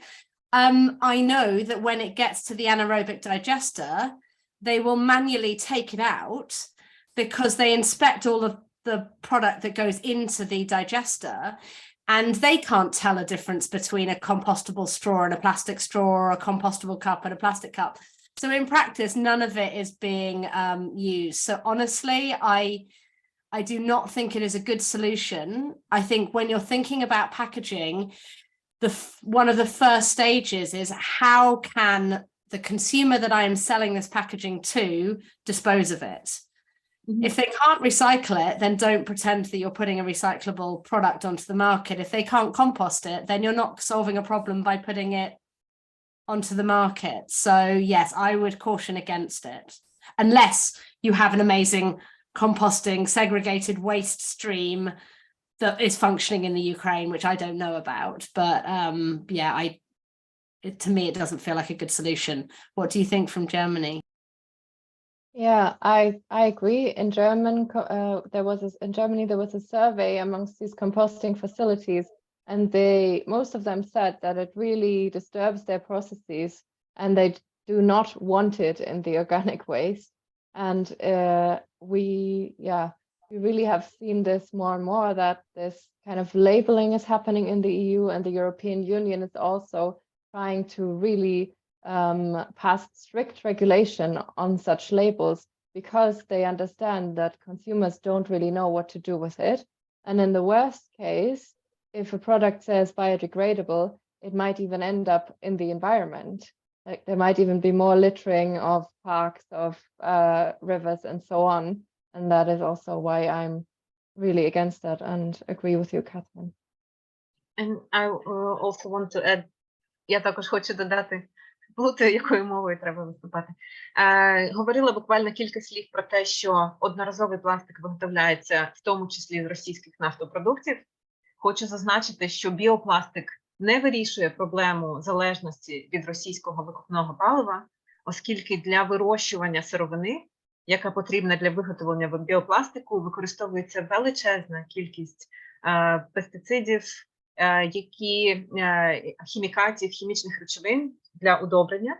I know that when it gets to the anaerobic digester, they will manually take it out because they inspect all of the product that goes into the digester, and they can't tell a difference between a compostable straw and a plastic straw or a compostable cup and a plastic cup. So in practice, none of it is being used. So honestly, I do not think it is a good solution. I think when you're thinking about packaging, one of the first stages is how can the consumer that I am selling this packaging to dispose of it? If they can't recycle it, then don't pretend that you're putting a recyclable product onto the market. If they can't compost it, then you're not solving a problem by putting it onto the market. So yes, I would caution against it, unless you have an amazing composting segregated waste stream that is functioning in the Ukraine, which I don't know about. But yeah, to me, it doesn't feel like a good solution. What do you think from Germany? Yeah, I agree. In Germany, there was a survey amongst these composting facilities, and most of them said that it really disturbs their processes, and they do not want it in the organic waste. And we really have seen this more and more, that this kind of labeling is happening in the EU, and the European Union is also trying to really pass strict regulation on such labels, because they understand that consumers don't really know what to do with it. And in the worst case, if a product says biodegradable, it might even end up in the environment. Like there might even be more littering of parks, of rivers, and so on. And that is also why I'm really against that and agree with you, Catherine. And I also want to add, я також хочу додати, плутаю, якою мовою треба виступати. Говорила буквально кілька слів про те, що одноразовий пластик виготовляється в тому числі з російських нафтопродуктів. Хочу зазначити, що біопластик не вирішує проблему залежності від російського викопного палива, оскільки для вирощування сировини, яка потрібна для виготовлення біопластику, використовується величезна кількість пестицидів, хімікатів, хімічних речовин для удобрення,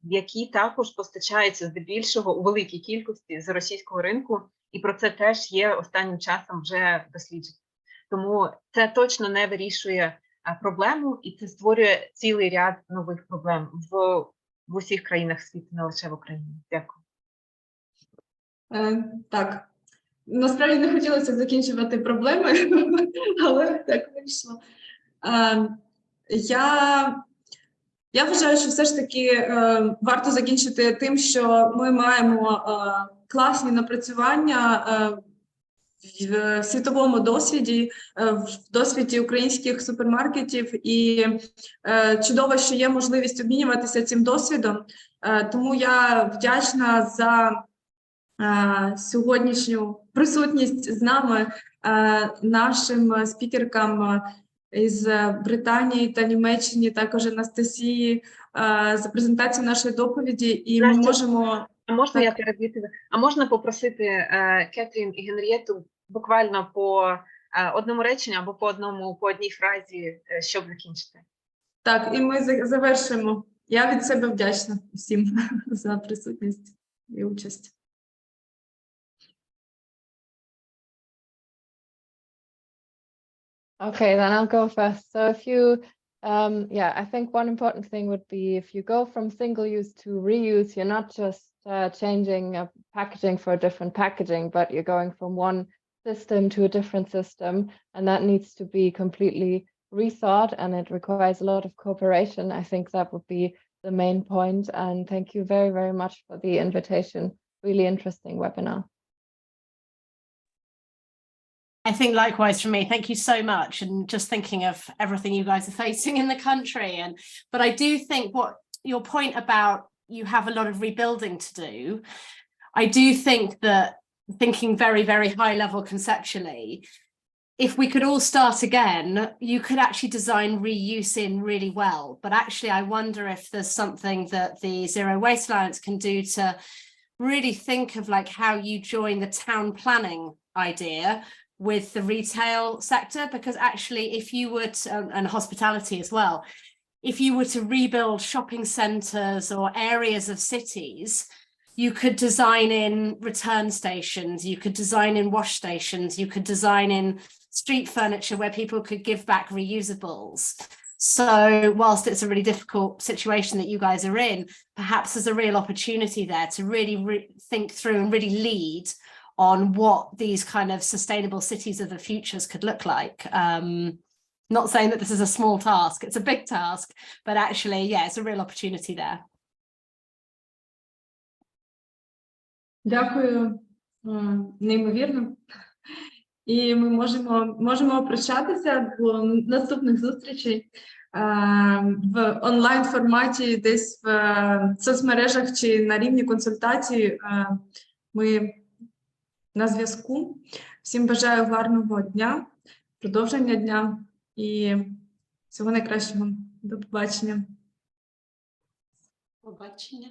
які також постачаються здебільшого у великій кількості з російського ринку, і про це теж є останнім часом вже дослідження. Тому це точно не вирішує проблему, і це створює цілий ряд нових проблем в усіх країнах світу, не лише в Україні. Дякую. Так, насправді не хотілося закінчувати проблеми, але так вийшло. Я вважаю, що все ж таки варто закінчити тим, що ми маємо класні напрацювання в світовому досвіді, в досвіді українських супермаркетів, і чудово, що є можливість обмінюватися цим досвідом. Тому я вдячна за сьогоднішню присутність з нами, нашим спікеркам із Британії та Німеччини, також Анастасії, за презентацію нашої доповіді. І ми можемо... А можна я переб'ю тебе? А можна попросити Кетрін і Генрієтту буквально по одному реченню або по одній фразі, щоб закінчити? Так, і ми завершимо. Я від себе вдячна всім за присутність і участь. Okay, then I'll go first. So if you, I think one important thing would be if you go from single use to reuse, you're not just changing packaging for a different packaging, but you're going from one system to a different system, and that needs to be completely rethought, and it requires a lot of cooperation. I think that would be the main point, and thank you very, very much for the invitation. Really interesting webinar. I think likewise from me. Thank you so much. And just thinking of everything you guys are facing in the country. But I do think what your point about you have a lot of rebuilding to do, I do think that thinking very, very high level conceptually, if we could all start again, you could actually design reuse in really well. But actually, I wonder if there's something that the Zero Waste Alliance can do to really think of like how you join the town planning idea with the retail sector, because actually if you were to, and hospitality as well, if you were to rebuild shopping centres or areas of cities, you could design in return stations, you could design in wash stations, you could design in street furniture where people could give back reusables. So whilst it's a really difficult situation that you guys are in, perhaps there's a real opportunity there to really think through and really lead on what these kind of sustainable cities of the futures could look like. Not saying that this is a small task, it's a big task, but actually, yeah, it's a real opportunity there. Дякую, неймовірно. І ми можемо прощатися до наступних зустрічей в онлайн-форматі, десь в соцмережах чи на рівні консультації. Ми на зв'язку. Всім бажаю гарного дня, продовження дня і всього найкращого. До побачення. Побачення.